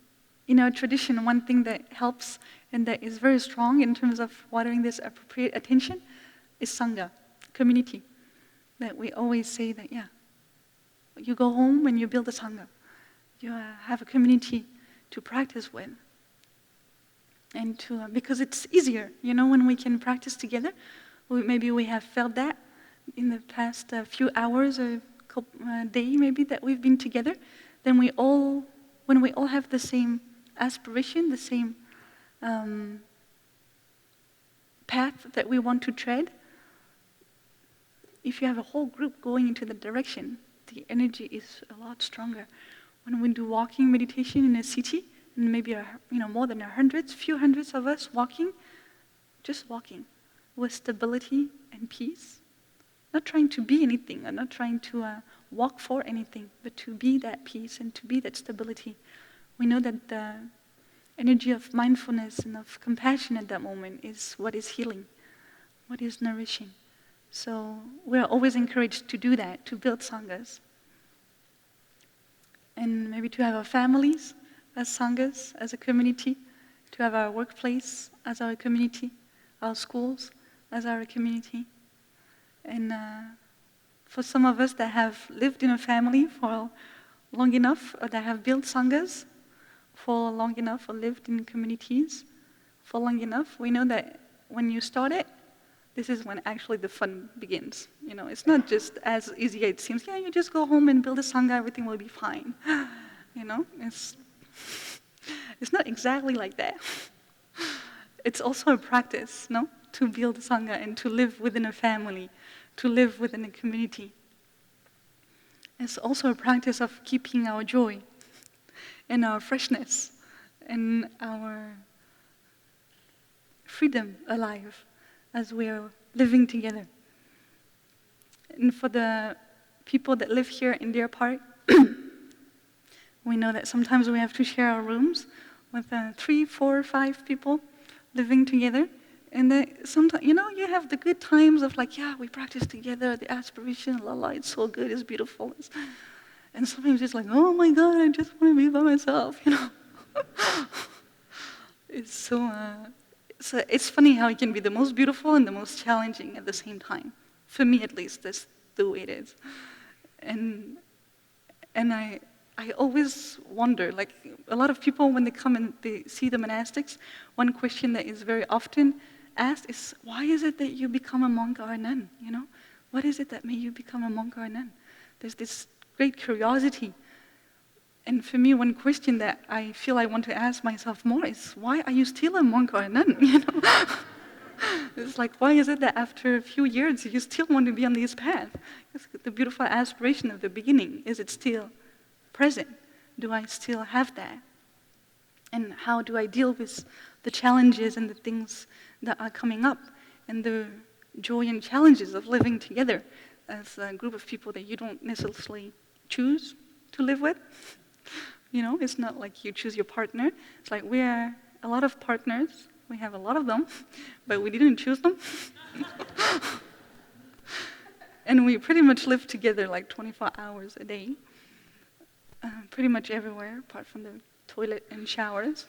in our tradition, one thing that helps and that is very strong in terms of watering this appropriate attention is Sangha, community. That we always say that, you go home when you build a Sangha. You have a community to practice with. And because it's easier, when we can practice together. Maybe we have felt that in the past few hours or day maybe that we've been together. Then when we all have the same aspiration, the same path that we want to tread, if you have a whole group going into the direction, the energy is a lot stronger. When we do walking meditation in a city, and maybe more than few hundreds of us walking, just walking with stability and peace, not trying to be anything, or not trying to walk for anything, but to be that peace and to be that stability. We know that the energy of mindfulness and of compassion at that moment is what is healing, what is nourishing. So we're always encouraged to do that, to build sanghas. And maybe to have our families as sanghas, as a community, to have our workplace as our community, our schools as our community. And for some of us that have lived in a family for long enough, or that have built sanghas for long enough, or lived in communities for long enough, we know that when you start it, this is when actually the fun begins. It's not just as easy as it seems. You just go home and build a sangha, everything will be fine. It's not exactly like that. It's also a practice, no? To build Sangha and to live within a family, to live within a community. It's also a practice of keeping our joy and our freshness and our freedom alive as we are living together. And for the people that live here in Deer Park, we know that sometimes we have to share our rooms with 3, 4, 5 people living together. And sometimes, you have the good times of like, yeah, we practice together, the aspiration, la la, it's so good, it's beautiful. And sometimes it's like, oh my God, I just want to be by myself, It's so it's funny how it can be the most beautiful and the most challenging at the same time. For me, at least, that's the way it is. And I always wonder, like a lot of people when they come and they see the monastics, one question that is very often asked is, why is it that you become a monk or a nun? What is it that made you become a monk or a nun? There's this great curiosity. And for me, one question that I feel I want to ask myself more is, why are you still a monk or a nun? It's like, why is it that after a few years you still want to be on this path? It's the beautiful aspiration of the beginning. Is it still present? Do I still have that? And how do I deal with the challenges and the things that are coming up and the joy and challenges of living together as a group of people that you don't necessarily choose to live with? It's not like you choose your partner. It's like we are a lot of partners. We have a lot of them, but we didn't choose them. And we pretty much live together like 24 hours a day, pretty much everywhere, apart from the toilet and showers.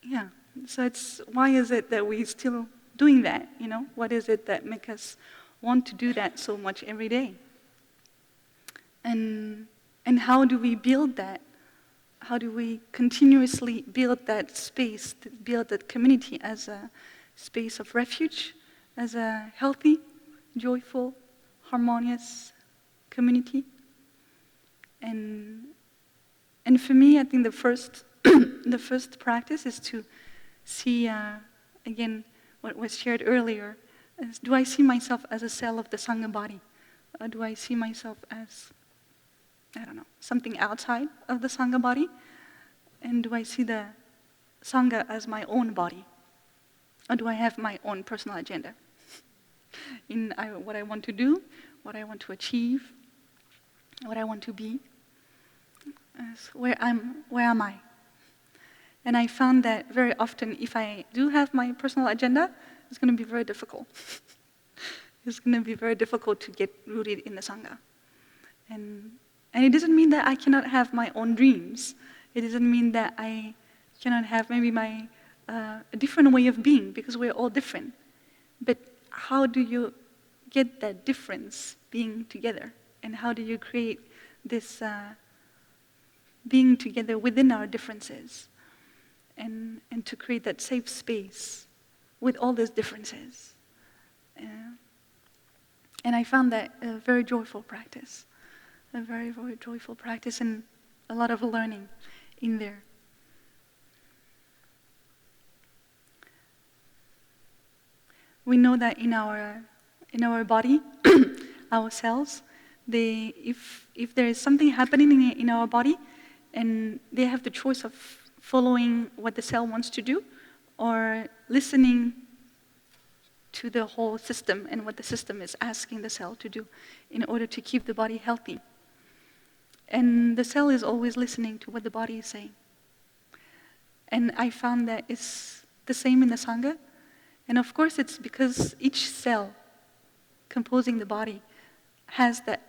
Yeah, so why is it that we still doing that, What is it that makes us want to do that so much every day? And how do we build that? How do we continuously build that space, build that community as a space of refuge, as a healthy, joyful, harmonious community? And for me, I think the first the first practice is to see, again, what was shared earlier. Do I see myself as a cell of the Sangha body? Or do I see myself as, I don't know, something outside of the Sangha body? And do I see the Sangha as my own body? Or do I have my own personal agenda in what I want to do, what I want to achieve, what I want to be? Where am I? And I found that very often, if I do have my personal agenda, it's going to be very difficult. It's going to be very difficult to get rooted in the Sangha. And it doesn't mean that I cannot have my own dreams. It doesn't mean that I cannot have maybe my a different way of being, because we're all different. But how do you get that difference being together? And how do you create this being together within our differences? And to create that safe space with all these differences. And I found that a very joyful practice. A very, very joyful practice, and a lot of learning in there. We know that in our body, our cells, if there is something happening in our body, and they have the choice of following what the cell wants to do, or listening to the whole system and what the system is asking the cell to do in order to keep the body healthy. And the cell is always listening to what the body is saying. And I found that it's the same in the Sangha. And of course it's because each cell composing the body has that,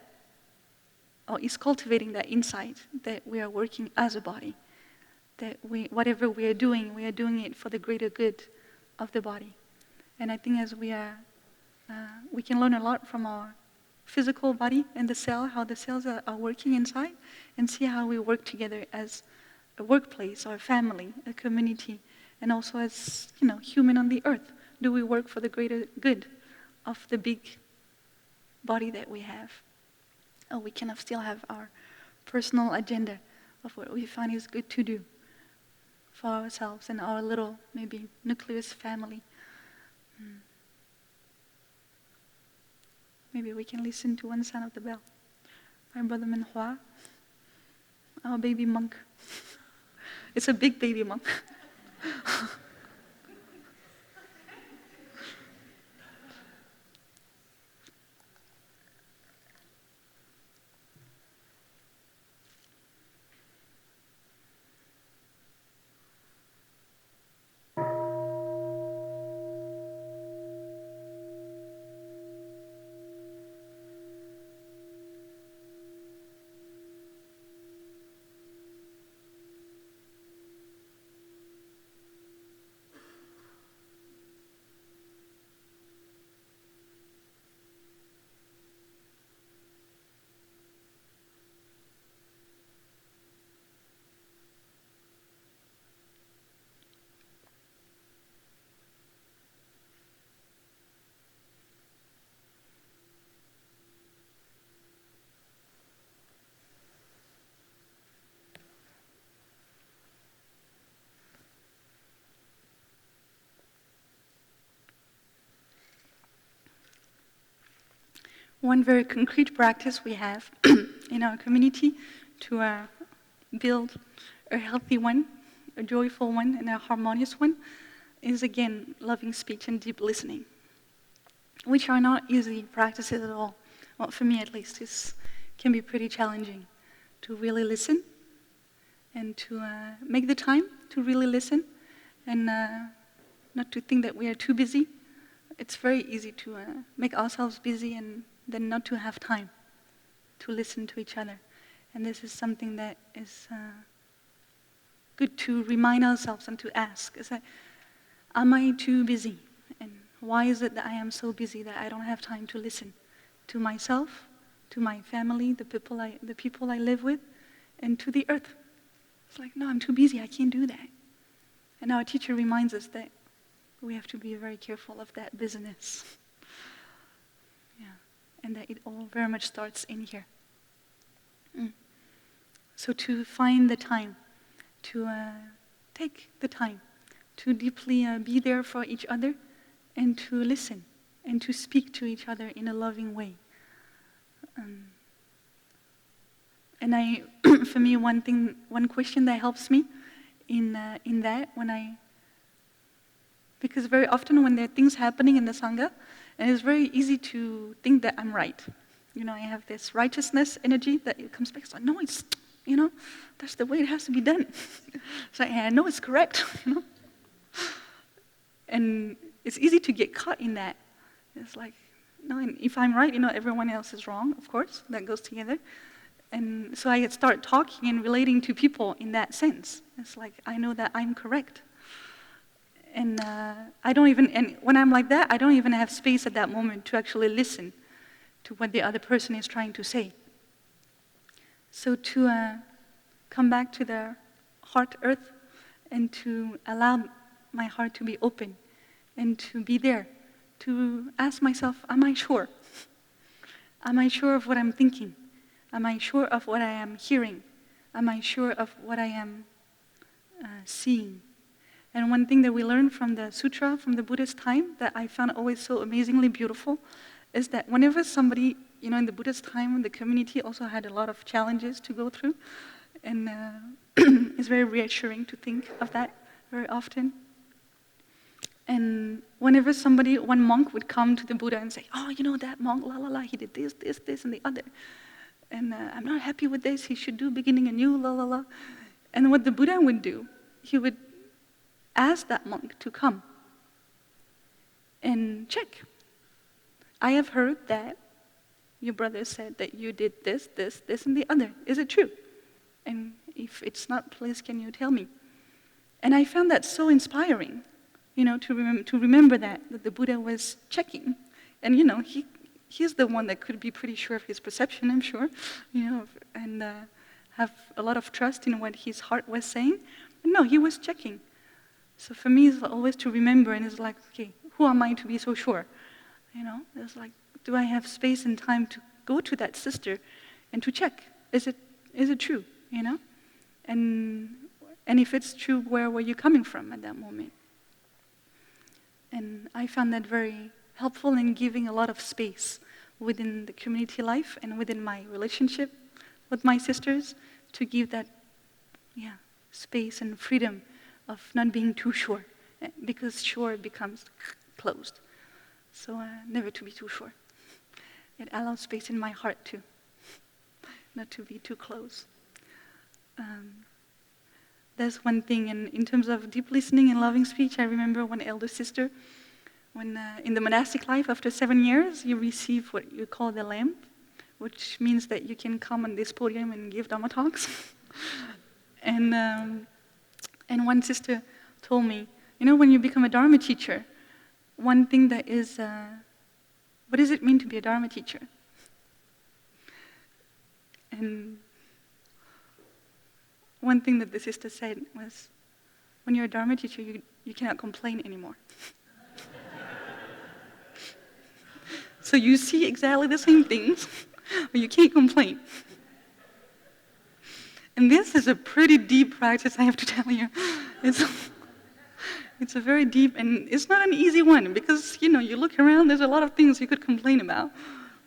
or is cultivating that insight that we are working as a body. That whatever we are doing it for the greater good of the body. And I think as we can learn a lot from our physical body and the cell, how the cells are working inside, and see how we work together as a workplace or a family, a community, and also as, human on the earth. Do we work for the greater good of the big body that we have? Or we can still have our personal agenda of what we find is good to do. for ourselves and our little, maybe, nucleus family. Maybe we can listen to one sound of the bell. My brother Minhua, our baby monk. It's a big baby monk. One very concrete practice we have in our community to build a healthy one, a joyful one, and a harmonious one is, again, loving speech and deep listening, which are not easy practices at all. Well, for me at least, it can be pretty challenging to really listen and to make the time to really listen and not to think that we are too busy. It's very easy to make ourselves busy and then not to have time to listen to each other. And this is something that is good to remind ourselves and to ask. Is that, am I too busy? And why is it that I am so busy that I don't have time to listen to myself, to my family, the people I live with, and to the earth? It's like, no, I'm too busy, I can't do that. And our teacher reminds us that we have to be very careful of that busyness. Yeah. And that it all very much starts in here. So to find the time, to take the time, to deeply be there for each other, and to listen, and to speak to each other in a loving way. And for me, one question that helps me in that, because very often when there are things happening in the Sangha, and it's very easy to think that I'm right. I have this righteousness energy that it comes back. So no, it's, that's the way it has to be done. So I know it's correct, And it's easy to get caught in that. It's like, no, and if I'm right, everyone else is wrong, of course, that goes together. And so I start talking and relating to people in that sense. It's like, I know that I'm correct. And and when I'm like that, I don't even have space at that moment to actually listen to what the other person is trying to say. So to come back to the heart earth and to allow my heart to be open and to be there, to ask myself, am I sure? Am I sure of what I'm thinking? Am I sure of what I am hearing? Am I sure of what I am seeing? And one thing that we learned from the sutra, from the Buddhist time, that I found always so amazingly beautiful, is that whenever somebody, in the Buddhist time, the community also had a lot of challenges to go through, and it's very reassuring to think of that very often. And whenever one monk would come to the Buddha and say, oh, that monk, la la la, he did this, this, this, and the other. And I'm not happy with this, he should do beginning anew, la la la. And what the Buddha would do, he would ask that monk to come and check. I have heard that your brother said that you did this, this, this, and the other. Is it true? And if it's not, please can you tell me? And I found that so inspiring, to remember that the Buddha was checking. And he's the one that could be pretty sure of his perception, I'm sure, and have a lot of trust in what his heart was saying. But no, he was checking. So for me, it's always to remember, and it's like, okay, who am I to be so sure? It's like, do I have space and time to go to that sister and to check? Is it true? And And if it's true, where were you coming from at that moment? And I found that very helpful in giving a lot of space within the community life and within my relationship with my sisters, to give that space and freedom of not being too sure, because sure becomes closed. So never to be too sure. It allows space in my heart too, not to be too close. That's one thing. And in terms of deep listening and loving speech, I remember one elder sister, when in the monastic life, after 7 years, you receive what you call the lamp, which means that you can come on this podium and give Dharma talks. And one sister told me, when you become a Dharma teacher, one thing that is, what does it mean to be a Dharma teacher? And one thing that the sister said was, when you're a Dharma teacher, you cannot complain anymore. So you see exactly the same things, but you can't complain. And this is a pretty deep practice, I have to tell you. It's a very deep, and it's not an easy one, because, you look around, there's a lot of things you could complain about.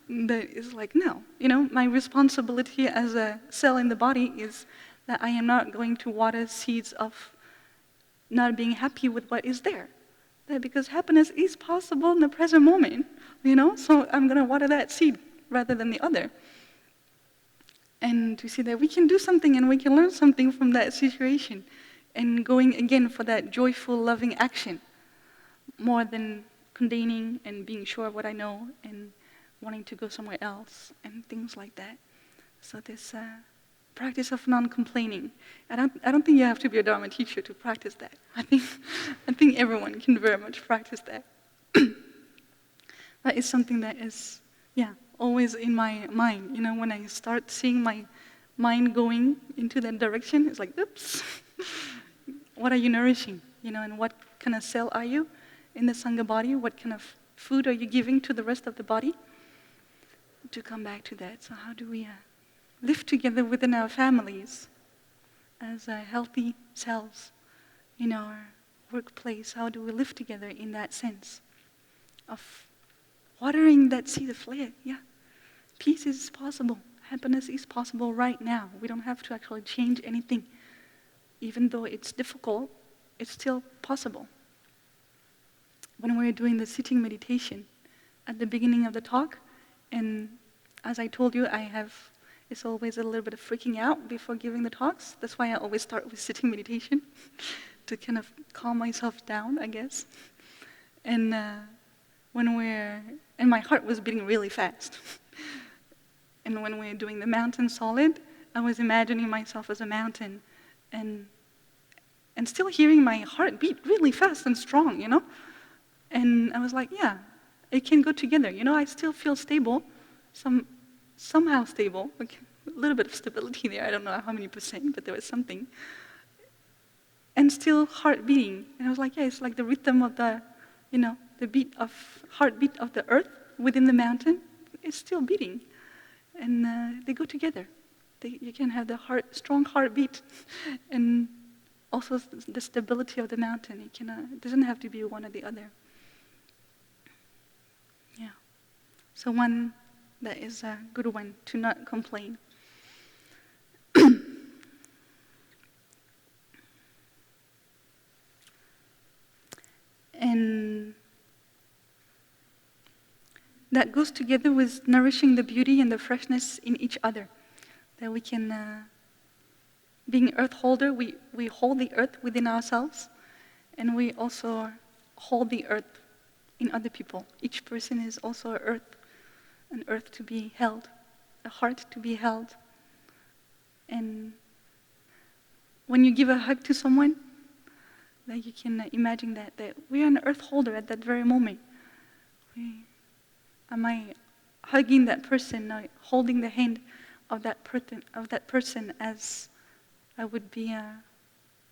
That is like, no. My responsibility as a cell in the body is that I am not going to water seeds of not being happy with what is there. That because happiness is possible in the present moment, so I'm going to water that seed rather than the other. And to see that we can do something and we can learn something from that situation, and going again for that joyful, loving action, more than condemning and being sure of what I know and wanting to go somewhere else and things like that. So this practice of non-complaining. I don't think you have to be a Dharma teacher to practice that. I think everyone can very much practice that. That is something that is, always in my mind. When I start seeing my mind going into that direction, it's like, oops. What are you nourishing? And what kind of cell are you in the Sangha body? What kind of food are you giving to the rest of the body? To come back to that. So how do we live together within our families as healthy selves in our workplace? How do we live together in that sense of watering that seed of light? Peace is possible. Happiness is possible right now. We don't have to actually change anything. Even though it's difficult, it's still possible. When we're doing the sitting meditation at the beginning of the talk, and as I told you, it's always a little bit of freaking out before giving the talks. That's why I always start with sitting meditation, to kind of calm myself down, I guess. And my heart was beating really fast. And when we're doing the mountain solid, I was imagining myself as a mountain, and still hearing my heart beat really fast and strong, And I was like, it can go together. I still feel stable, somehow stable, like a little bit of stability there. I don't know how many %, but there was something. And still heart beating. And I was like, it's like the rhythm of the heartbeat of the earth within the mountain is still beating. And they go together. You can have the strong heartbeat, and also the stability of the mountain. It doesn't have to be one or the other. So one that is a good one, to not complain. And that goes together with nourishing the beauty and the freshness in each other. That we can, being earth holder, we hold the earth within ourselves, and we also hold the earth in other people. Each person is also an earth to be held, a heart to be held. And when you give a hug to someone, that you can imagine that we are an earth holder at that very moment. Am I hugging that person, holding the hand of that person as I would be an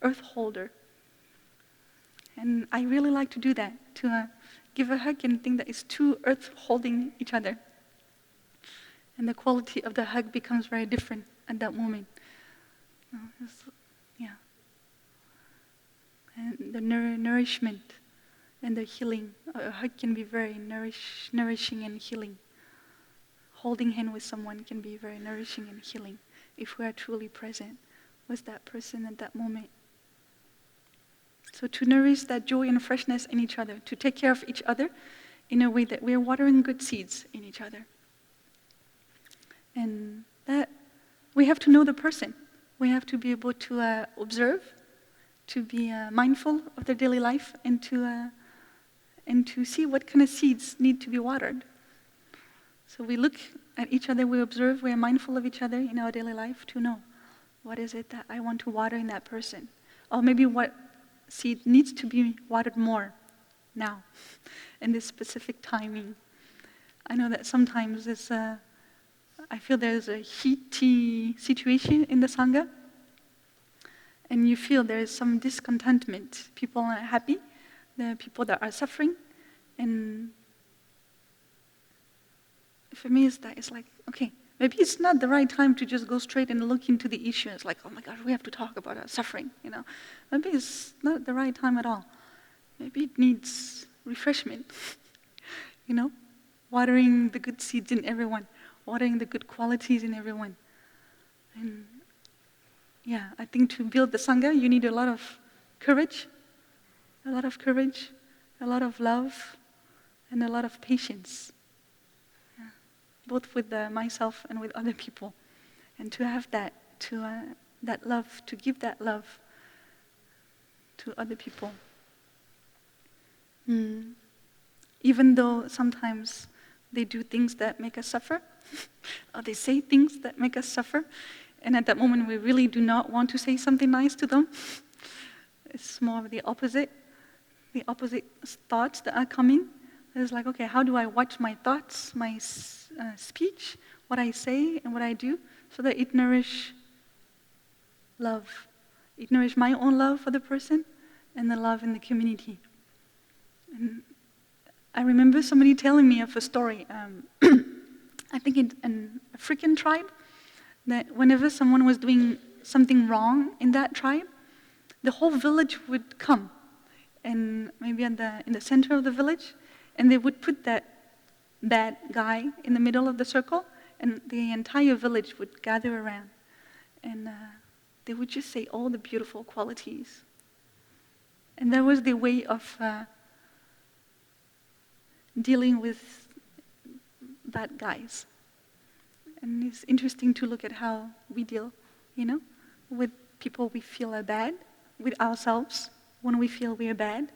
earth holder? And I really like to do that, to give a hug and think that it's two earth holding each other. And the quality of the hug becomes very different at that moment. And the nourishment and the healing. A hug can be very nourishing and healing. Holding hand with someone can be very nourishing and healing if we are truly present with that person at that moment. So to nourish that joy and freshness in each other, to take care of each other in a way that we're watering good seeds in each other. And that we have to know the person. We have to be able to observe, to be mindful of their daily life, and to see what kind of seeds need to be watered. So we look at each other, we observe, we are mindful of each other in our daily life to know what is it that I want to water in that person. Or maybe what seed needs to be watered more now, in this specific timing. I know that sometimes I feel there's a heaty situation in the Sangha, and you feel there is some discontentment. People are happy, there are people that are suffering, and for me it's like, okay, maybe it's not the right time to just go straight and look into the issue. It's like, oh my gosh, we have to talk about our suffering, Maybe it's not the right time at all. Maybe it needs refreshment, watering the good seeds in everyone, watering the good qualities in everyone. And yeah, I think to build the Sangha, you need a lot of courage, a lot of love, and a lot of patience. Yeah. Both with myself and with other people. And to have that love, to give that love to other people. Even though sometimes they do things that make us suffer, or they say things that make us suffer, and at that moment we really do not want to say something nice to them. It's more of the opposite thoughts that are coming. It's like, okay, how do I watch my thoughts, my speech, what I say and what I do, so that it nourish love. It nourish my own love for the person and the love in the community. And I remember somebody telling me of a story, I think in an African tribe, that whenever someone was doing something wrong in that tribe, the whole village would come, and maybe in the center of the village, and they would put that bad guy in the middle of the circle, and the entire village would gather around, and they would just say all the beautiful qualities. And that was the way of dealing with bad guys. And it's interesting to look at how we deal, with people we feel are bad, with ourselves when we feel we are bad,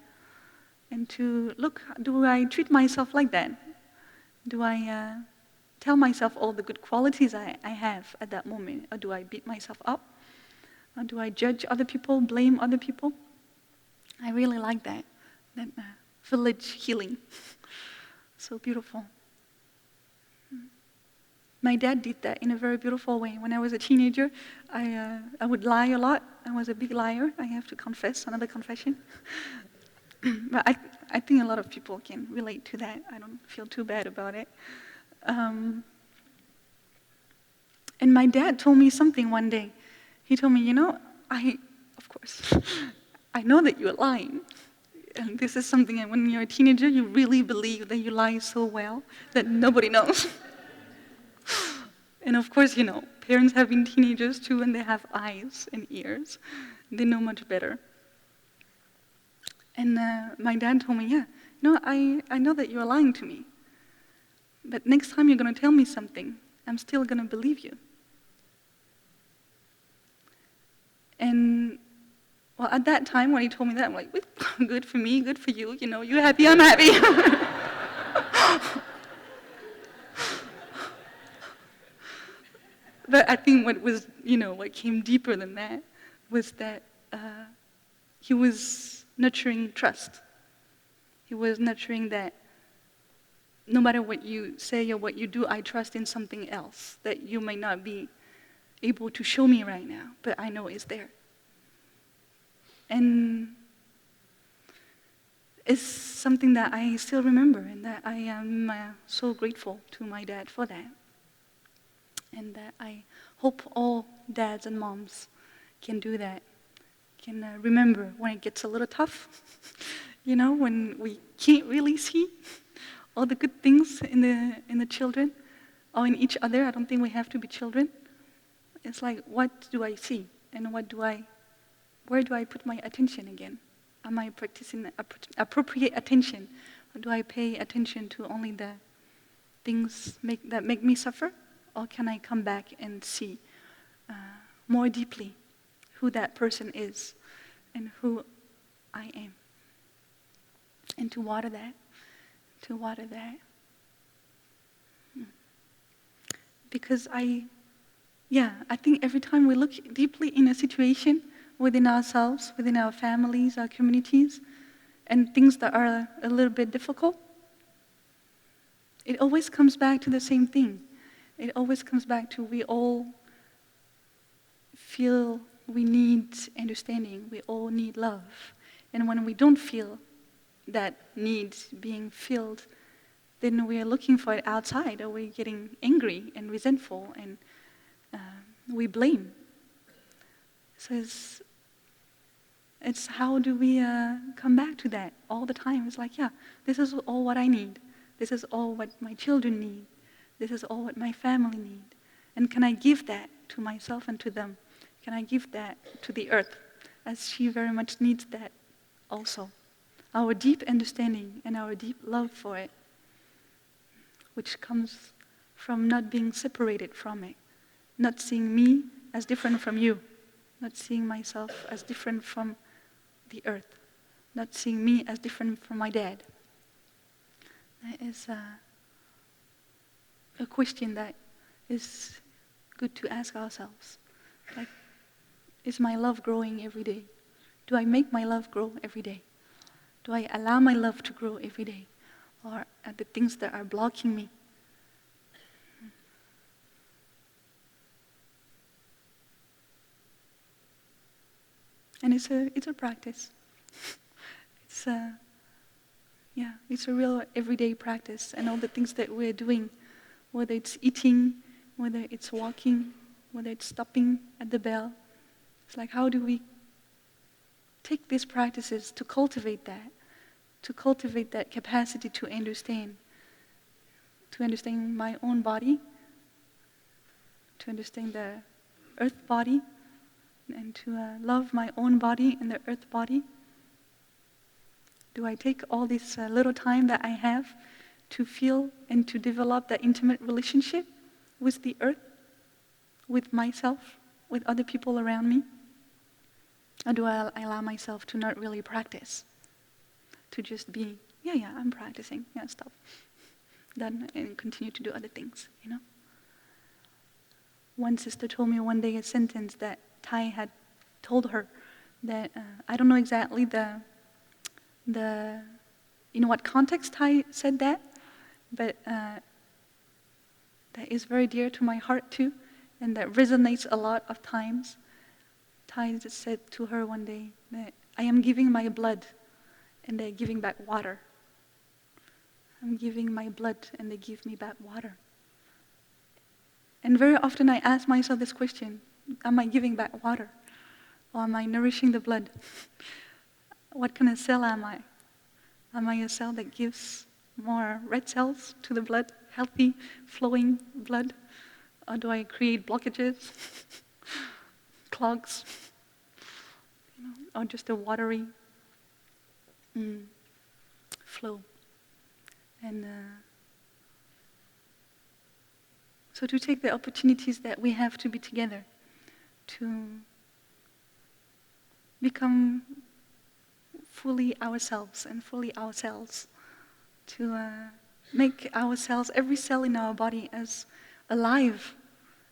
and to look, do I treat myself like that? Do I tell myself all the good qualities I have at that moment, or do I beat myself up? Or do I judge other people, blame other people? I really like that village healing. So beautiful. My dad did that in a very beautiful way. When I was a teenager, I would lie a lot. I was a big liar, I have to confess, another confession. But I think a lot of people can relate to that. I don't feel too bad about it. And my dad told me something one day. He told me, of course, I know that you're lying. And this is something that when you're a teenager, you really believe that you lie so well that nobody knows. And of course, parents have been teenagers too, and they have eyes and ears. They know much better. And my dad told me, I know that you're lying to me. But next time you're going to tell me something, I'm still going to believe you. And well, at that time when he told me that, I'm like, good for me, good for you. You're happy, I'm happy. But I think what came deeper than that was that he was nurturing trust. He was nurturing that no matter what you say or what you do, I trust in something else that you may not be able to show me right now, but I know it's there. And it's something that I still remember, and that I am so grateful to my dad for that. And that I hope all dads and moms can do that. can remember when it gets a little tough, when we can't really see all the good things in the children or in each other. I don't think we have to be children. It's like, what do I see, and where do I put my attention again? Am I practicing appropriate attention, or do I pay attention to only the things that make me suffer, or can I come back and see more deeply who that person is and who I am, and to water that. Because I think every time we look deeply in a situation within ourselves, within our families, our communities, and things that are a little bit difficult, it always comes back to the same thing. It always comes back to we all feel we need understanding, we all need love. And when we don't feel that need being filled, then we are looking for it outside, or we're getting angry and resentful, and we blame. So it's how do we come back to that all the time? It's like, this is all what I need. This is all what my children need. This is all what my family need. And can I give that to myself and to them? Can I give that to the earth, as she very much needs that also? Our deep understanding and our deep love for it, which comes from not being separated from it, not seeing me as different from you, not seeing myself as different from the earth, not seeing me as different from my dad. That is a question that is good to ask ourselves. Like, is my love growing every day? Do I make my love grow every day? Do I allow my love to grow every day? Or are the things that are blocking me? And it's a practice. It's a real everyday practice. And all the things that we're doing, whether it's eating, whether it's walking, whether it's stopping at the bell, it's like, how do we take these practices to cultivate that capacity to understand my own body, to understand the earth body, and to love my own body and the earth body? Do I take all this little time that I have to feel and to develop that intimate relationship with the earth, with myself, with other people around me? Or do I allow myself to not really practice? To just be, I'm practicing, stop. Then and continue to do other things, One sister told me one day a sentence that Thai had told her, that I don't know exactly in what context Thai said that, but that is very dear to my heart too, and that resonates a lot of times. Thai just said to her one day that I am giving my blood, and they're giving back water. I'm giving my blood, and they give me back water. And very often I ask myself this question: am I giving back water, or am I nourishing the blood? What kind of cell am I? Am I a cell that gives more red cells to the blood, healthy, flowing blood? Or do I create blockages, clogs, or just a watery flow? And so to take the opportunities that we have to be together, to become fully ourselves and fully ourselves, to make ourselves, every cell in our body, as alive,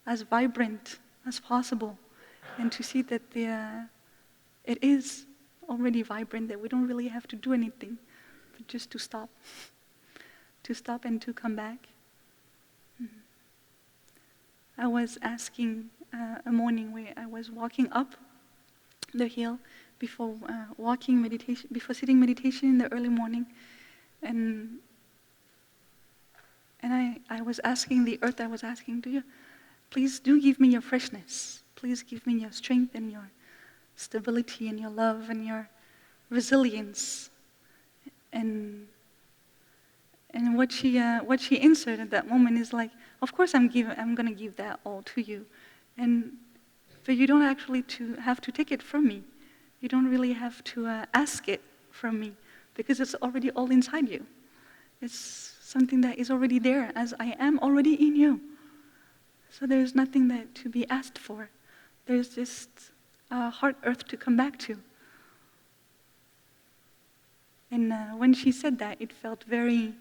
as vibrant as possible, and to see that it is already vibrant, that we don't really have to do anything, but just to stop and to come back. I was asking a morning where I was walking up the hill before sitting meditation in the early morning, and I was asking the earth, please do give me your freshness, please give me your strength and stability and your love and your resilience. And what she answered at that moment is like, of course I'm going to give that all to you, but you don't actually have to take it from me. You don't really have to ask it from me, because it's already all inside you. It's something that is already there, as I am already in you. So there's nothing that to be asked for. There's just heart earth to come back to. And when she said that, it felt very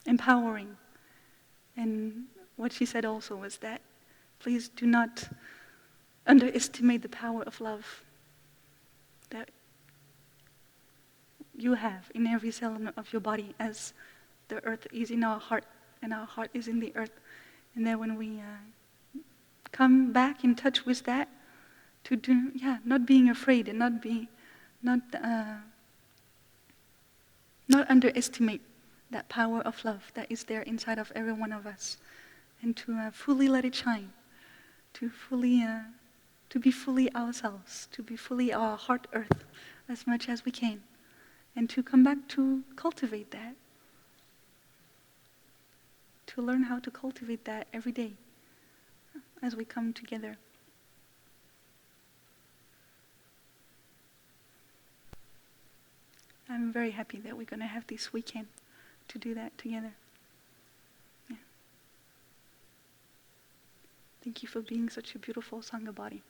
empowering. And what she said also was that, please do not underestimate the power of love that you have in every cell of your body, as the earth is in our heart and our heart is in the earth. And then when we come back in touch with that, not being afraid and not underestimate that power of love that is there inside of every one of us, and to fully let it shine, to be fully ourselves, to be fully our heart earth as much as we can, and to come back to cultivate that, to learn how to cultivate that every day as we come together. I'm very happy that we're going to have this weekend to do that together. Yeah. Thank you for being such a beautiful Sangha body.